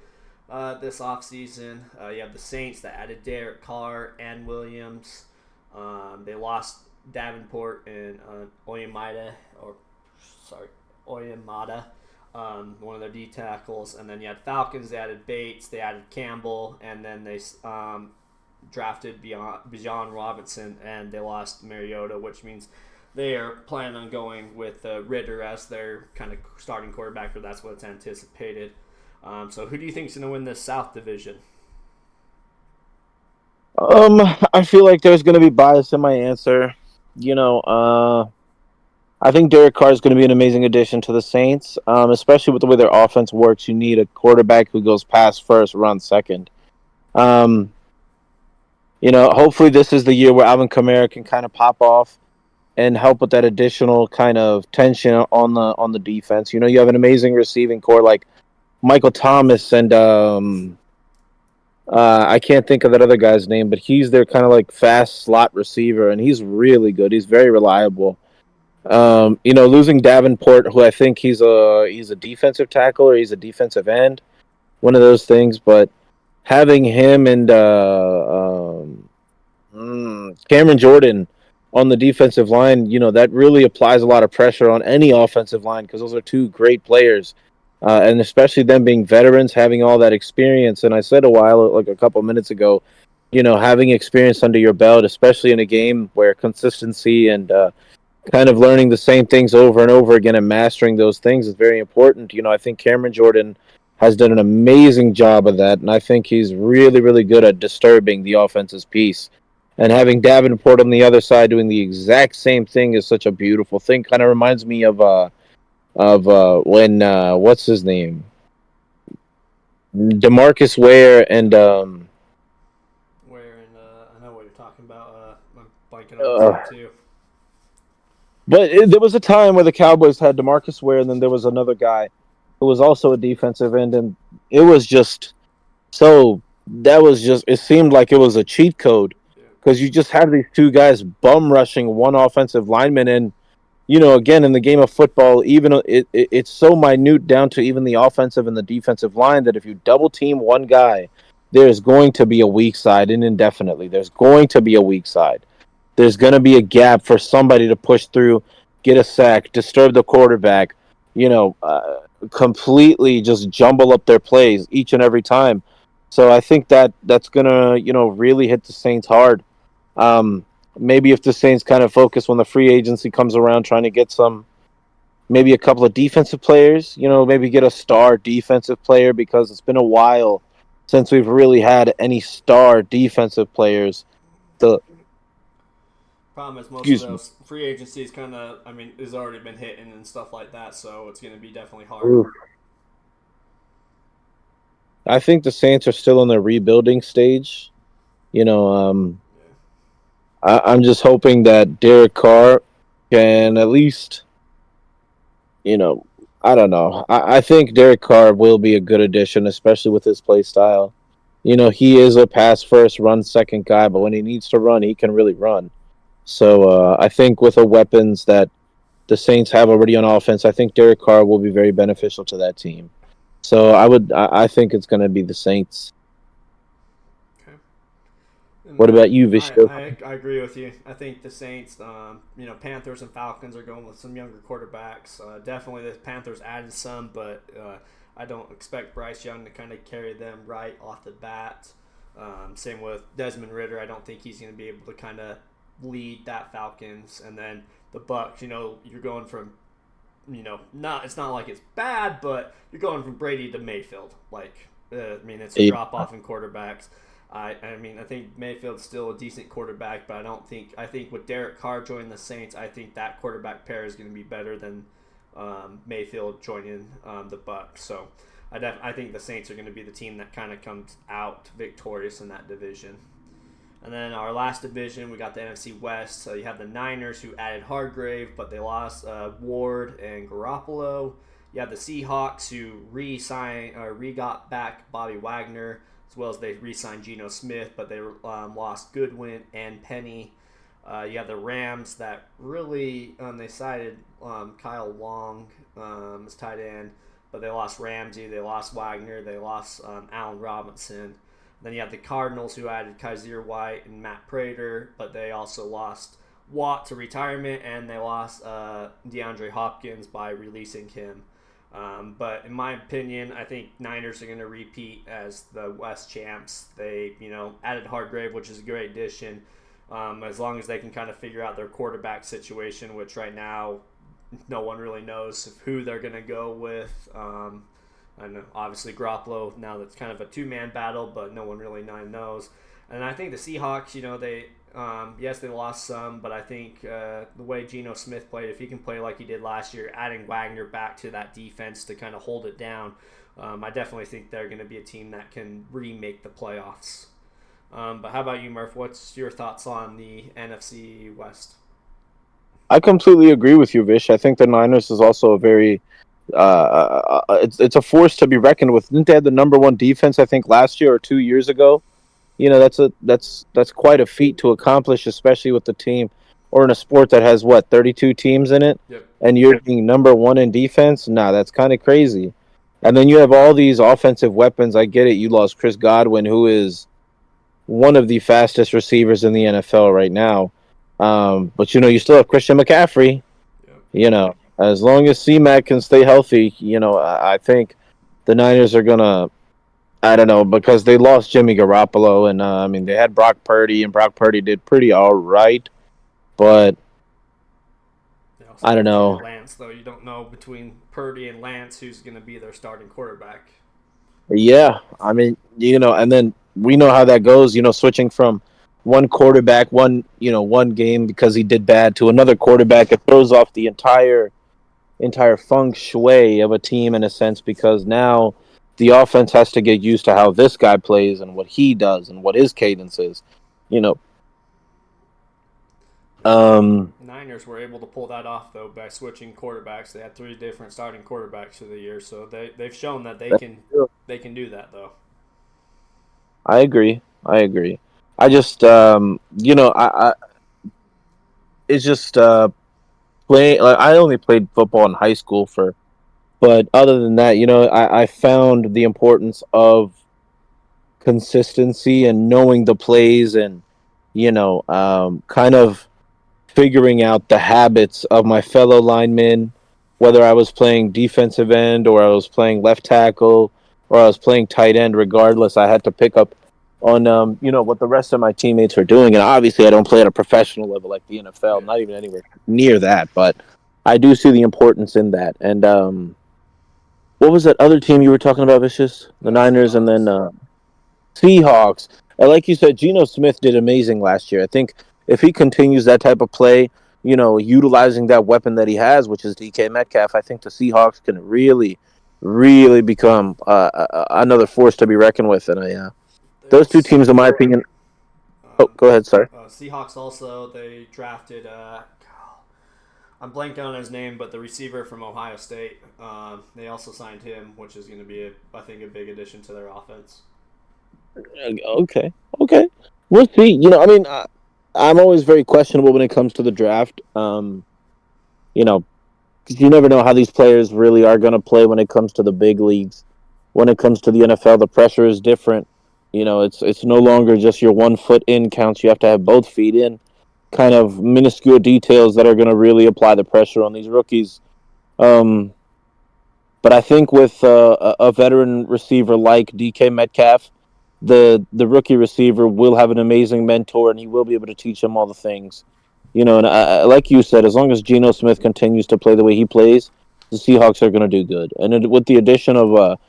this offseason. You have the Saints that added Derek Carr and Williams. They lost Davenport and Oyamada, one of their D tackles. And then you had Falcons. They added Bates. They added Campbell. And then they drafted Bijan Robinson, and they lost Mariota, which means they are planning on going with Ritter as their kind of starting quarterback, or that's what's anticipated. So who do you think is going to win this South Division? I feel like there's gonna be bias in my answer. You know, I think Derek Carr is going to be an amazing addition to the Saints, especially with the way their offense works. You need a quarterback who goes pass first, run second. Um, Hopefully this is the year where Alvin Kamara can kind of pop off and help with that additional kind of tension on the defense. You have an amazing receiving core like Michael Thomas and I can't think of that other guy's name, but he's their kind of like fast slot receiver, and he's really good. He's very reliable. Losing Davenport, who I think he's a defensive tackle or he's a defensive end, one of those things. But having him and Cameron Jordan on the defensive line, that really applies a lot of pressure on any offensive line because those are two great players, and especially them being veterans, having all that experience. And I said like a couple minutes ago, having experience under your belt, especially in a game where consistency and kind of learning the same things over and over again and mastering those things is very important. I think Cameron Jordan has done an amazing job of that, and I think he's really, really good at disturbing the offense's peace. And having Davenport on the other side doing the exact same thing is such a beautiful thing. Kind of reminds me of when what's his name, DeMarcus Ware and Where and I know what you're talking about. I'm blanking on uh, his name too. but there was a time where the Cowboys had DeMarcus Ware, and then there was another guy who was also a defensive end, and it was just so that was just it seemed like it was a cheat code Yeah. because you just have these two guys bum rushing one offensive lineman, and again in the game of football, even it's so minute down to even the offensive and the defensive line that if you double team one guy, there's going to be a weak side, and indefinitely there's going to be a weak side. There's going to be a gap for somebody to push through, get a sack, disturb the quarterback, completely just jumble up their plays each and every time. So I think that's going to, really hit the Saints hard. Maybe if the Saints kind of focus when the free agency comes around, trying to get maybe a couple of defensive players, maybe get a star defensive player because it's been a while since we've really had any star defensive players. The Problem is, most of Excuse me. those free agencies kind of, has already been hitting and stuff like that, so it's going to be definitely hard. Oof. I think the Saints are still in their rebuilding stage. You know, Yeah. I'm just hoping that Derek Carr can at least, you know, I don't know. I think Derek Carr will be a good addition, especially with his play style. He is a pass first, run second guy, but when he needs to run, he can really run. So I think with the weapons that the Saints have already on offense, I think Derek Carr will be very beneficial to that team. So I think it's going to be the Saints. Okay. What And about you, Vishu? I agree with you. I think the Saints, Panthers and Falcons are going with some younger quarterbacks. Definitely the Panthers added some, but I don't expect Bryce Young to kind of carry them right off the bat. Same with Desmond Ritter. I don't think he's going to be able to kind of lead that Falcons. And then the Bucks, you're going from, it's not like it's bad, but you're going from Brady to Mayfield. It's a drop off in quarterbacks. I think Mayfield's still a decent quarterback, but I think with Derek Carr joining the Saints, I think that quarterback pair is going to be better than Mayfield joining the Bucks. So I think the Saints are going to be the team that kind of comes out victorious in that division. And then our last division, we got the NFC West. So you have the Niners, who added Hargrave, but they lost Ward and Garoppolo. You have the Seahawks, who re-got back Bobby Wagner, as well as they re-signed Geno Smith, but they lost Goodwin and Penny. You have the Rams that really they cited Kyle Long as tight end, but they lost Ramsey, they lost Wagner, they lost Allen Robinson. Then you have the Cardinals, who added Kaiser White and Matt Prater, but they also lost Watt to retirement, and they lost DeAndre Hopkins by releasing him. But in my opinion, I think Niners are going to repeat as the West champs. They, added Hargrave, which is a great addition, as long as they can kind of figure out their quarterback situation, which right now no one really knows who they're going to go with. I know, obviously, Garoppolo, now that's kind of a two-man battle, but no one really knows. And I think the Seahawks, yes, they lost some, but I think the way Geno Smith played, if he can play like he did last year, adding Wagner back to that defense to kind of hold it down, I definitely think they're going to be a team that can remake the playoffs. But how about you, Murph? What's your thoughts on the NFC West? I completely agree with you, Vish. I think the Niners is also a very it's a force to be reckoned with. Didn't they have the number one defense, I think, last year or 2 years ago? That's quite a feat to accomplish, especially with the team or in a sport that has 32 teams in it, Yep. and you're being number one in defense. Nah, that's kind of crazy. And then you have all these offensive weapons. I get it. You lost Chris Godwin, who is one of the fastest receivers in the NFL right now. But you still have Christian McCaffrey. Yep. As long as C-Mac can stay healthy, I think the Niners are gonna. I don't know, because they lost Jimmy Garoppolo, and they had Brock Purdy, and Brock Purdy did pretty all right, but I don't know. Lance, though, you don't know between Purdy and Lance who's going to be their starting quarterback. Yeah, and then we know how that goes. Switching from one quarterback, one game because he did bad to another quarterback, it throws off the entire feng shui of a team in a sense, because now the offense has to get used to how this guy plays and what he does and what his cadence is. Niners were able to pull that off, though, by switching quarterbacks. They had 3 different starting quarterbacks for the year, so they've shown that they can do that, though. I agree. I just it's just playing. Like, I only played football in high school but other than that, I found the importance of consistency and knowing the plays, and kind of figuring out the habits of my fellow linemen, whether I was playing defensive end or I was playing left tackle or I was playing tight end. Regardless, I had to pick up on what the rest of my teammates are doing. And obviously, I don't play at a professional level like the NFL, not even anywhere near that. But I do see the importance in that. And what was that other team you were talking about, Vicious? The Niners, and then Seahawks. And like you said, Geno Smith did amazing last year. I think if he continues that type of play, utilizing that weapon that he has, which is DK Metcalf, I think the Seahawks can really, really become another force to be reckoned with. And those two teams, in my opinion. Go ahead, sorry. Seahawks also, they drafted. I'm blanking on his name, but the receiver from Ohio State. They also signed him, which is going to be, I think, a big addition to their offense. Okay, okay. We'll see. I'm always very questionable when it comes to the draft. You know, 'cause you never know how these players really are going to play when it comes to the big leagues. When it comes to the NFL, the pressure is different. It's no longer just your 1 foot in counts. You have to have both feet in. Kind of minuscule details that are going to really apply the pressure on these rookies. Um, but I think with a veteran receiver like DK Metcalf, the rookie receiver will have an amazing mentor, and he will be able to teach him all the things. And like you said, as long as Geno Smith continues to play the way he plays, the Seahawks are going to do good. And with the addition of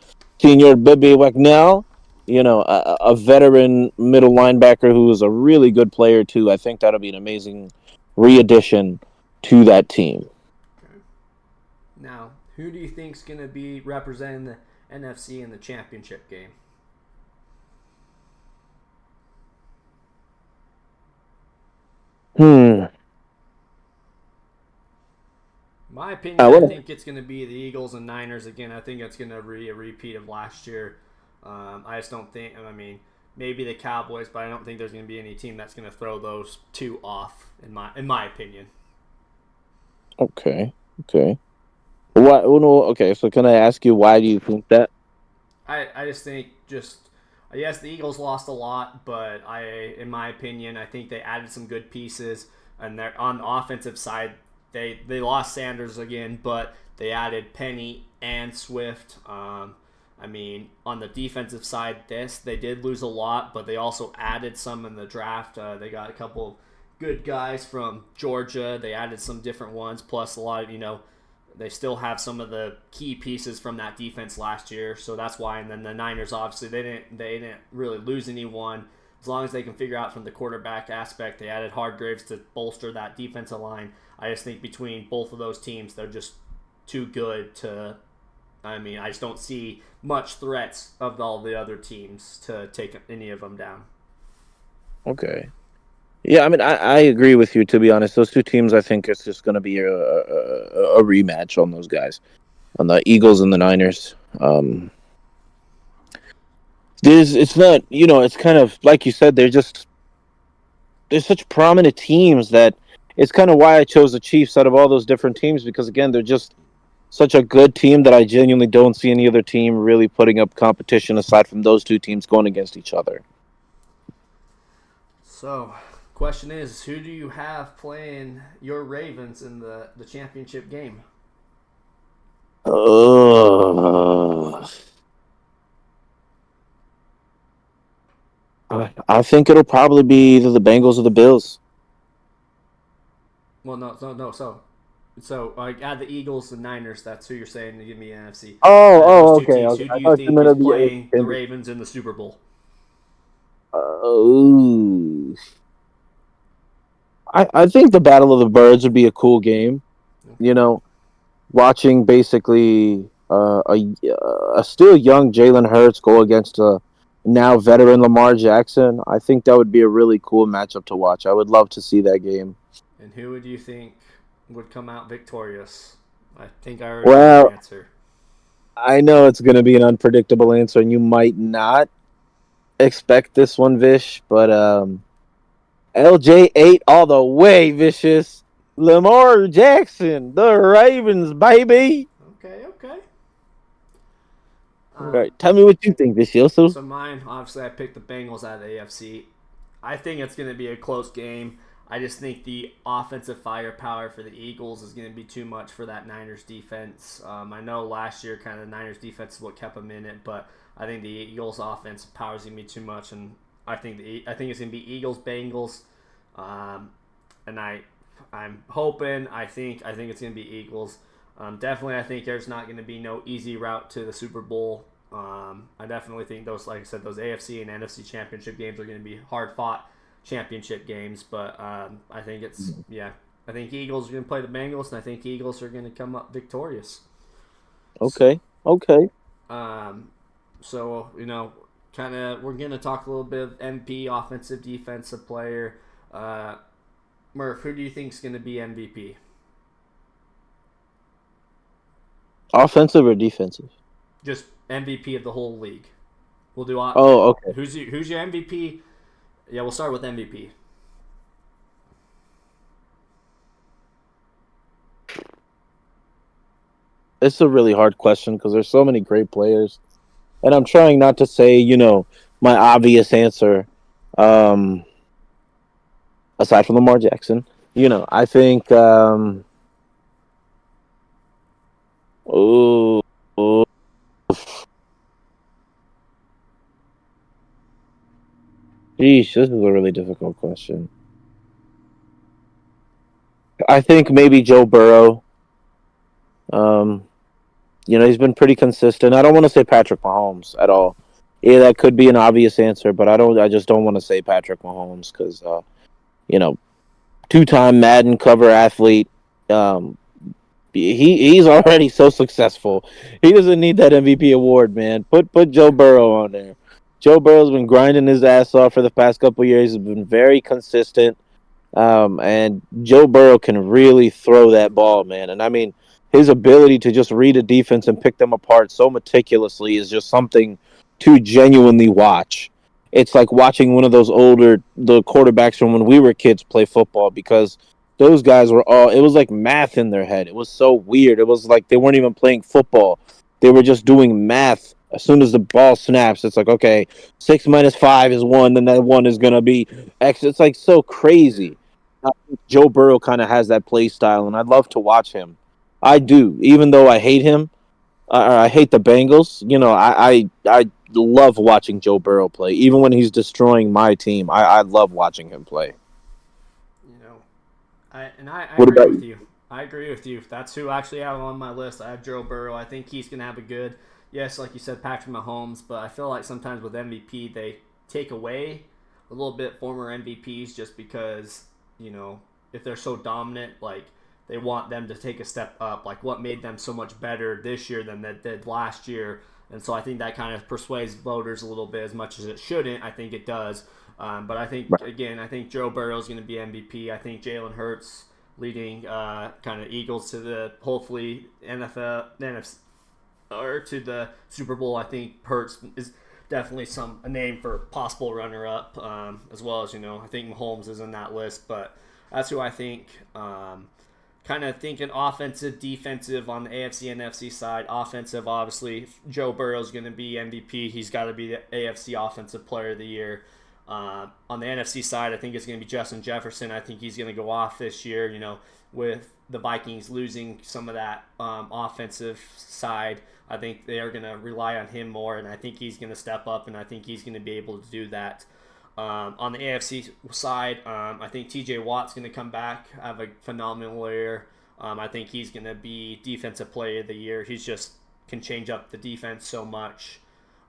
Senior Bibby Wagnell, a veteran middle linebacker who is a really good player too, I think that'll be an amazing re-addition to that team. Now, who do you think is going to be representing the NFC in the championship game? My opinion, I think it's going to be the Eagles and Niners again. I think it's going to be a repeat of last year. I just don't think. I mean, maybe the Cowboys, but I don't think there's going to be any team that's going to throw those two off. In my opinion. Okay. Why? Okay. So can I ask you why do you think that? I just think yes, the Eagles lost a lot, but in my opinion, I think they added some good pieces, and they're on the offensive side. They lost Sanders again, but they added Penny and Swift. I mean, on the defensive side, they did lose a lot, but they also added some in the draft. They got a couple good guys from Georgia. They added some different ones, plus a lot of they still have some of the key pieces from that defense last year, so that's why. And then the Niners, obviously, they didn't really lose anyone. As long as they can figure out from the quarterback aspect, they added Hargraves to bolster that defensive line. I just think between both of those teams, they're just too good to. I mean, I just don't see much threats of all the other teams to take any of them down. Okay. Yeah, I mean, I agree with you, to be honest. Those two teams, I think it's just going to be a rematch on those guys, on the Eagles and the Niners. It's not, it's kind of, like you said, they're such prominent teams that it's kind of why I chose the Chiefs out of all those different teams, because, again, they're just such a good team that I genuinely don't see any other team really putting up competition aside from those two teams going against each other. So, question is, who do you have playing your Ravens in the championship game? I think it'll probably be either the Bengals or the Bills. Well, no. So I add the Eagles and Niners. That's who you're saying to give me an NFC. Okay. Teams, who do you think is playing the Ravens in the Super Bowl? I think the Battle of the Birds would be a cool game. Okay. Watching basically a still young Jalen Hurts go against a now veteran Lamar Jackson. I think that would be a really cool matchup to watch. I would love to see that game. And who would you think would come out victorious? I think I already know the answer. I know it's going to be an unpredictable answer, and you might not expect this one, Vish, but LJ8 all the way, Vicious. Lamar Jackson, the Ravens, baby. Okay. All right, tell me what you think, Vicious. So mine, obviously, I picked the Bengals out of the AFC. I think it's going to be a close game. I just think the offensive firepower for the Eagles is going to be too much for that Niners defense. I know last year kind of the Niners defense is what kept them in it, but I think the Eagles offense power is going to be too much, and I think it's going to be Eagles Bengals, and I'm hoping I think it's going to be Eagles. Definitely, I think there's not going to be no easy route to the Super Bowl. I definitely think those, like I said, those AFC and NFC championship games are going to be hard fought championship games, but I think I think Eagles are going to play the Bengals, and I think Eagles are going to come up victorious. Okay. So kind of we're going to talk a little bit of MP, offensive defensive player. Murph, who do you think is going to be MVP? Offensive or defensive? Just MVP of the whole league. We'll do Oh, okay. who's your MVP? Yeah, we'll start with MVP. It's a really hard question because there's so many great players, and I'm trying not to say, my obvious answer. Um, Aside from Lamar Jackson, I think. Oh, oh, geez, this is a really difficult question. I think maybe Joe Burrow. Um, he's been pretty consistent. I don't want to say Patrick Mahomes at all. Yeah, that could be an obvious answer, but I don't. I just don't want to say Patrick Mahomes because, you know, two-time Madden cover athlete. Um, he's already so successful. He doesn't need that MVP award, man. Put Joe Burrow on there. Joe Burrow's been grinding his ass off for the past couple of years. He's been very consistent. And Joe Burrow can really throw that ball, man. And I mean, his ability to just read a defense and pick them apart so meticulously is just something to genuinely watch. It's like watching one of those the quarterbacks from when we were kids play football because those guys were all, it was like math in their head. It was so weird. It was like they weren't even playing football. They were just doing math. As soon as the ball snaps, it's like, okay, 6 minus 5 is 1, then that 1 is going to be X. It's like so crazy. Joe Burrow kind of has that play style, and I'd love to watch him. I do, even though I hate him. I hate the Bengals. I love watching Joe Burrow play, even when he's destroying my team. I love watching him play. You know, I What agree about with you? you. I agree with you. That's who actually I have on my list. I have Joe Burrow. I think he's gonna have a good. Yes, like you said, Patrick Mahomes. But I feel like sometimes with MVP they take away a little bit former MVPs just because if they're so dominant, like they want them to take a step up. Like what made them so much better this year than they did last year. And so I think that kind of persuades voters a little bit as much as it shouldn't. I think it does. But I think, Right. again, I think Joe Burrow is going to be MVP. I think Jalen Hurts leading kind of Eagles to the hopefully NFL, NFC, or to the Super Bowl. I think Hurts is definitely a name for possible runner up, as well as I think Mahomes is in that list, but that's who I think. Kind of thinking offensive, defensive on the AFC, NFC side. Offensive, obviously, Joe Burrow's going to be MVP. He's got to be the AFC Offensive Player of the Year. On the NFC side, I think it's going to be Justin Jefferson. I think he's going to go off this year, with the Vikings losing some of that offensive side. I think they are going to rely on him more, and I think he's going to step up, and I think he's going to be able to do that. On the AFC side, I think TJ Watt's going to come back, have a phenomenal year. I think he's going to be Defensive Player of the Year. He's just can change up the defense so much.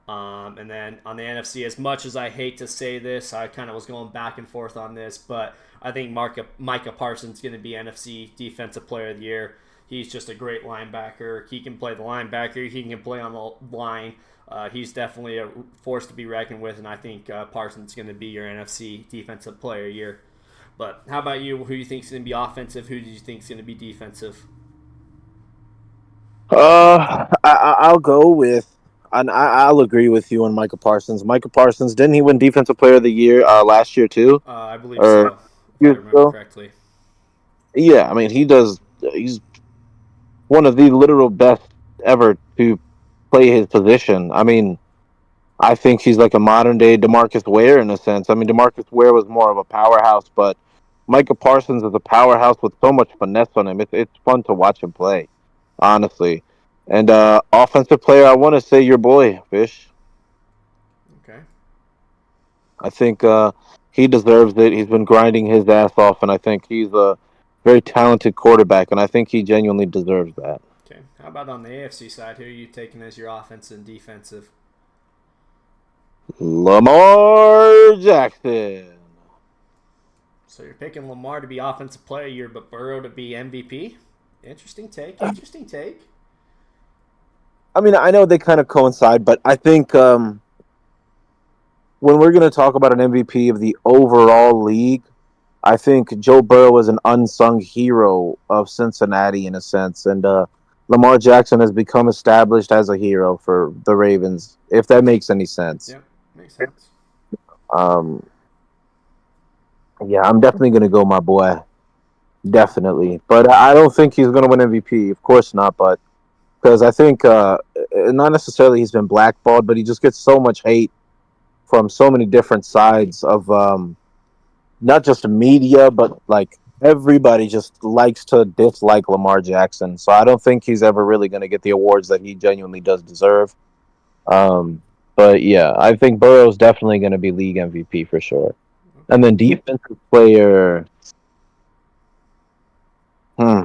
And then on the NFC, as much as I hate to say this, I kind of was going back and forth on this, but I think Micah Parsons is going to be NFC Defensive Player of the Year. He's just a great linebacker. He can play the linebacker. He can play on the line. He's definitely a force to be reckoned with, and I think Parsons is going to be your NFC Defensive Player Year. But how about you? Who do you think is going to be offensive? Who do you think is going to be defensive? I'll go with, and I'll agree with you on Micah Parsons. Micah Parsons, didn't he win Defensive Player of the Year last year too, I believe or so, if I years remember ago? correctly. Yeah, I mean he does. He's one of the literal best ever to play his position. I mean, I think he's like a modern day DeMarcus Ware in a sense. I mean, DeMarcus Ware was more of a powerhouse, but Micah Parsons is a powerhouse with so much finesse on him. It's fun to watch him play, honestly. And offensive player, I want to say your boy Fish. Okay. I think he deserves it. He's been grinding his ass off, and I think he's a very talented quarterback, and I think he genuinely deserves that. Okay. How about on the AFC side? Who are you taking as your offensive and defensive? Lamar Jackson. So you're picking Lamar to be Offensive Player of the Year, but Burrow to be MVP? Interesting take. Interesting take. I mean, I know they kind of coincide, but I think when we're going to talk about an MVP of the overall league, I think Joe Burrow is an unsung hero of Cincinnati in a sense. And Lamar Jackson has become established as a hero for the Ravens, if that makes any sense. Yep, makes sense. Um, yeah, I'm definitely going to go my boy. Definitely. But I don't think he's going to win MVP. Of course not. But because I think not necessarily he's been blackballed, but he just gets so much hate from so many different sides of not just media, but like everybody just likes to dislike Lamar Jackson. So I don't think he's ever really going to get the awards that he genuinely does deserve. Um, but yeah, I think Burrow's definitely going to be league MVP for sure. And Okay. then defensive player, hmm.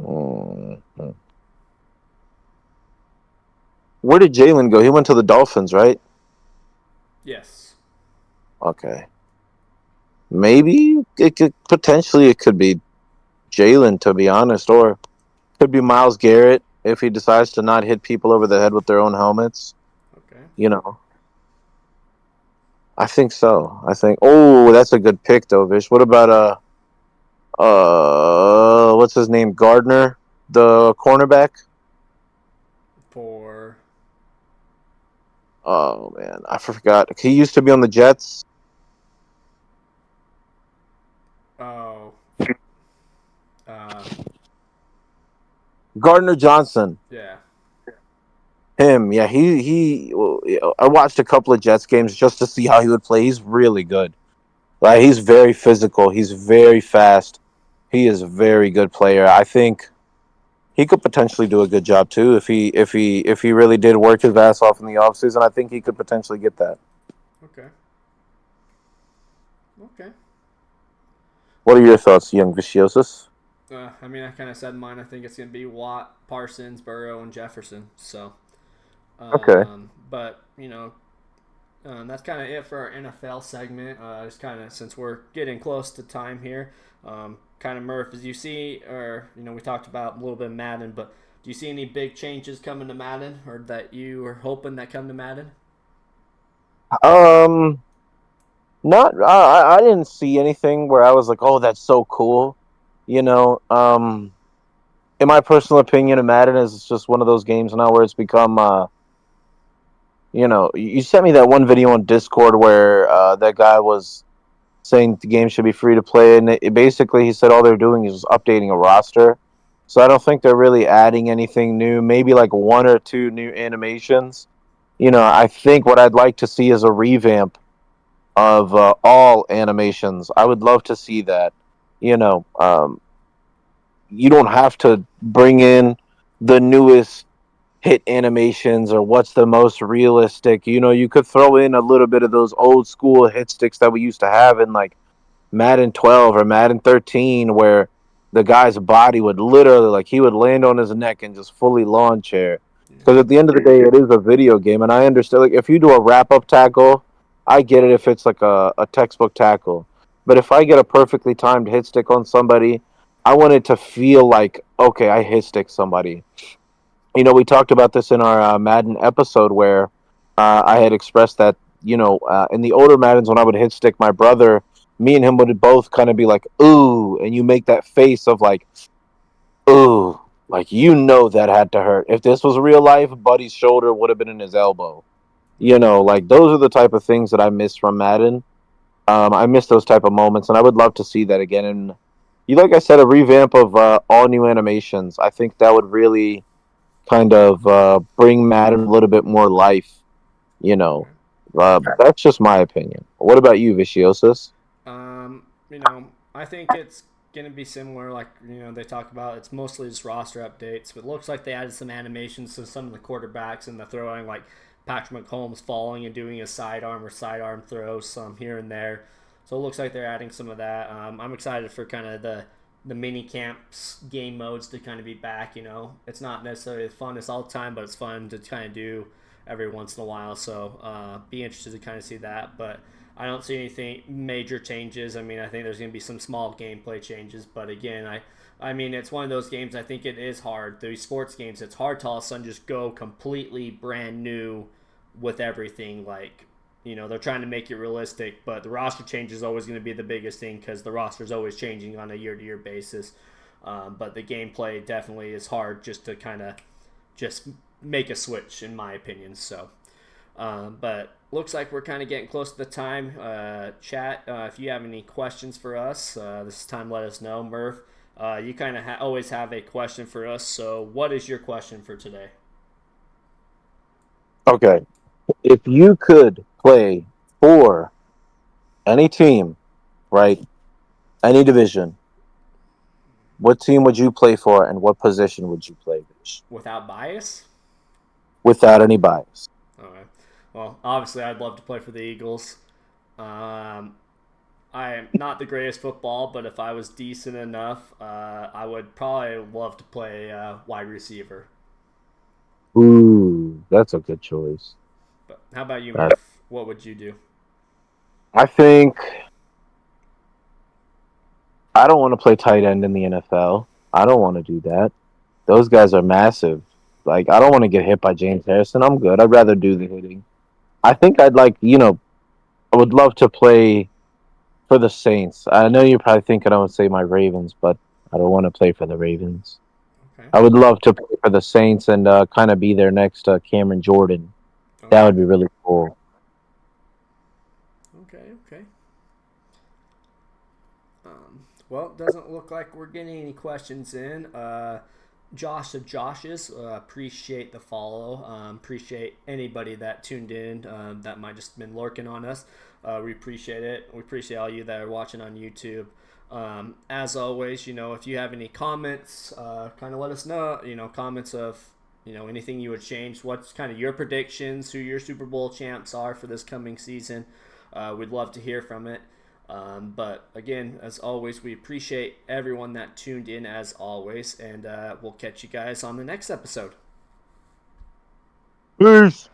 Hmm. Where did Jalen go? He went to the Dolphins, right? Yes. Okay. Maybe it could potentially it could be Jalen, to be honest, or could be Myles Garrett if he decides to not hit people over the head with their own helmets. Okay. You know, I think so. I think. Oh, that's a good pick, though, Vish. What about what's his name? Gardner, the cornerback. For Oh man, I forgot. He used to be on the Jets. oh, uh, Gardner Johnson. yeah. Him, yeah, I watched a couple of Jets games just to see how he would play. He's really good. Like he's very physical. He's very fast. He is a very good player. I think he could potentially do a good job too if he really did work his ass off in the offseason. I think he could potentially get that. Okay. Okay. What are your thoughts, young Viciosus? I mean, I kind of said mine. I think it's gonna be Watt, Parsons, Burrow, and Jefferson. So, Okay. but that's kind of it for our NFL segment. Just kind of since we're getting close to time here, kind of Murph, as you see, or we talked about a little bit of Madden, but do you see any big changes coming to Madden, or that you are hoping that come to Madden? Um, not I didn't see anything where I was like, oh, that's so cool. You know, in my personal opinion, Madden is just one of those games now where it's become you sent me that one video on Discord where that guy was saying the game should be free to play, and basically he said all they're doing is just updating a roster. So I don't think they're really adding anything new. Maybe like one or two new animations. I think what I'd like to see is a revamp of all animations. I would love to see that. You know, you don't have to bring in the newest hit animations or what's the most realistic. You could throw in a little bit of those old school hit sticks that we used to have in like Madden 12 or Madden 13, where the guy's body would literally, like, he would land on his neck and just fully lawn chair. Yeah. Because at the end of the day, it is a video game, and I understand. Like, if you do a wrap up tackle, I get it if it's like a textbook tackle. But if I get a perfectly timed hit stick on somebody, I want it to feel like, okay, I hit stick somebody. We talked about this in our Madden episode where I had expressed that, in the older Maddens, when I would hit stick my brother, me and him would both kind of be like, ooh, and you make that face of like, ooh, like, that had to hurt. If this was real life, Buddy's shoulder would have been in his elbow. Like, those are the type of things that I miss from Madden. I miss those type of moments, and I would love to see that again. And like I said, a revamp of all new animations. I think that would really kind of bring Madden a little bit more life. You know, Okay. that's just my opinion. What about you, Viciosus? I think it's gonna be similar. Like they talk about, it's mostly just roster updates. But it looks like they added some animations to some of the quarterbacks and the throwing, like Patrick Mahomes falling and doing a sidearm throws, some here and there. So it looks like they're adding some of that. I'm excited for kind of the mini camps game modes to kind of be back. It's not necessarily the funnest all the time, but it's fun to kind of do every once in a while. So be interested to kind of see that. But I don't see anything major changes. I mean, I think there's going to be some small gameplay changes, but again, I mean, it's one of those games. I think it is hard. These sports games, it's hard to all of a sudden just go completely brand new with everything. Like, they're trying to make it realistic, but the roster change is always going to be the biggest thing because the roster is always changing on a year-to-year basis. But the gameplay definitely is hard just to kind of just make a switch, in my opinion. So, but looks like we're kind of getting close to the time. Chat, if you have any questions for us, this time let us know. Murph, you kind of always have a question for us. So, what is your question for today? Okay. If you could play for any team, right? Any division, what team would you play for and what position would you play this? Without bias? Without any bias. Okay. Well, obviously, I'd love to play for the Eagles. I am not the greatest football, but if I was decent enough, I would probably love to play wide receiver. Ooh, that's a good choice. But how about you, That, Murph? What would you do? I think I don't want to play tight end in the NFL. I don't want to do that. Those guys are massive. Like, I don't want to get hit by James Harrison. I'm good. I'd rather do the hitting. I think I'd like, I would love to play for the Saints. I know you're probably thinking I would say my Ravens, but I don't want to play for the Ravens. Okay. I would love to play for the Saints and kind of be there next to Cameron Jordan. Okay. That would be really cool. Okay. Okay. Well, it doesn't look like we're getting any questions in. Josh of Josh's, appreciate the follow. Appreciate anybody that tuned in that might just been lurking on us. We appreciate it. We appreciate all you that are watching on YouTube. As always, if you have any comments, kind of let us know. Comments of anything you would change. What's kind of your predictions? Who your Super Bowl champs are for this coming season? We'd love to hear from it. But again, as always, we appreciate everyone that tuned in as always, and we'll catch you guys on the next episode. Peace.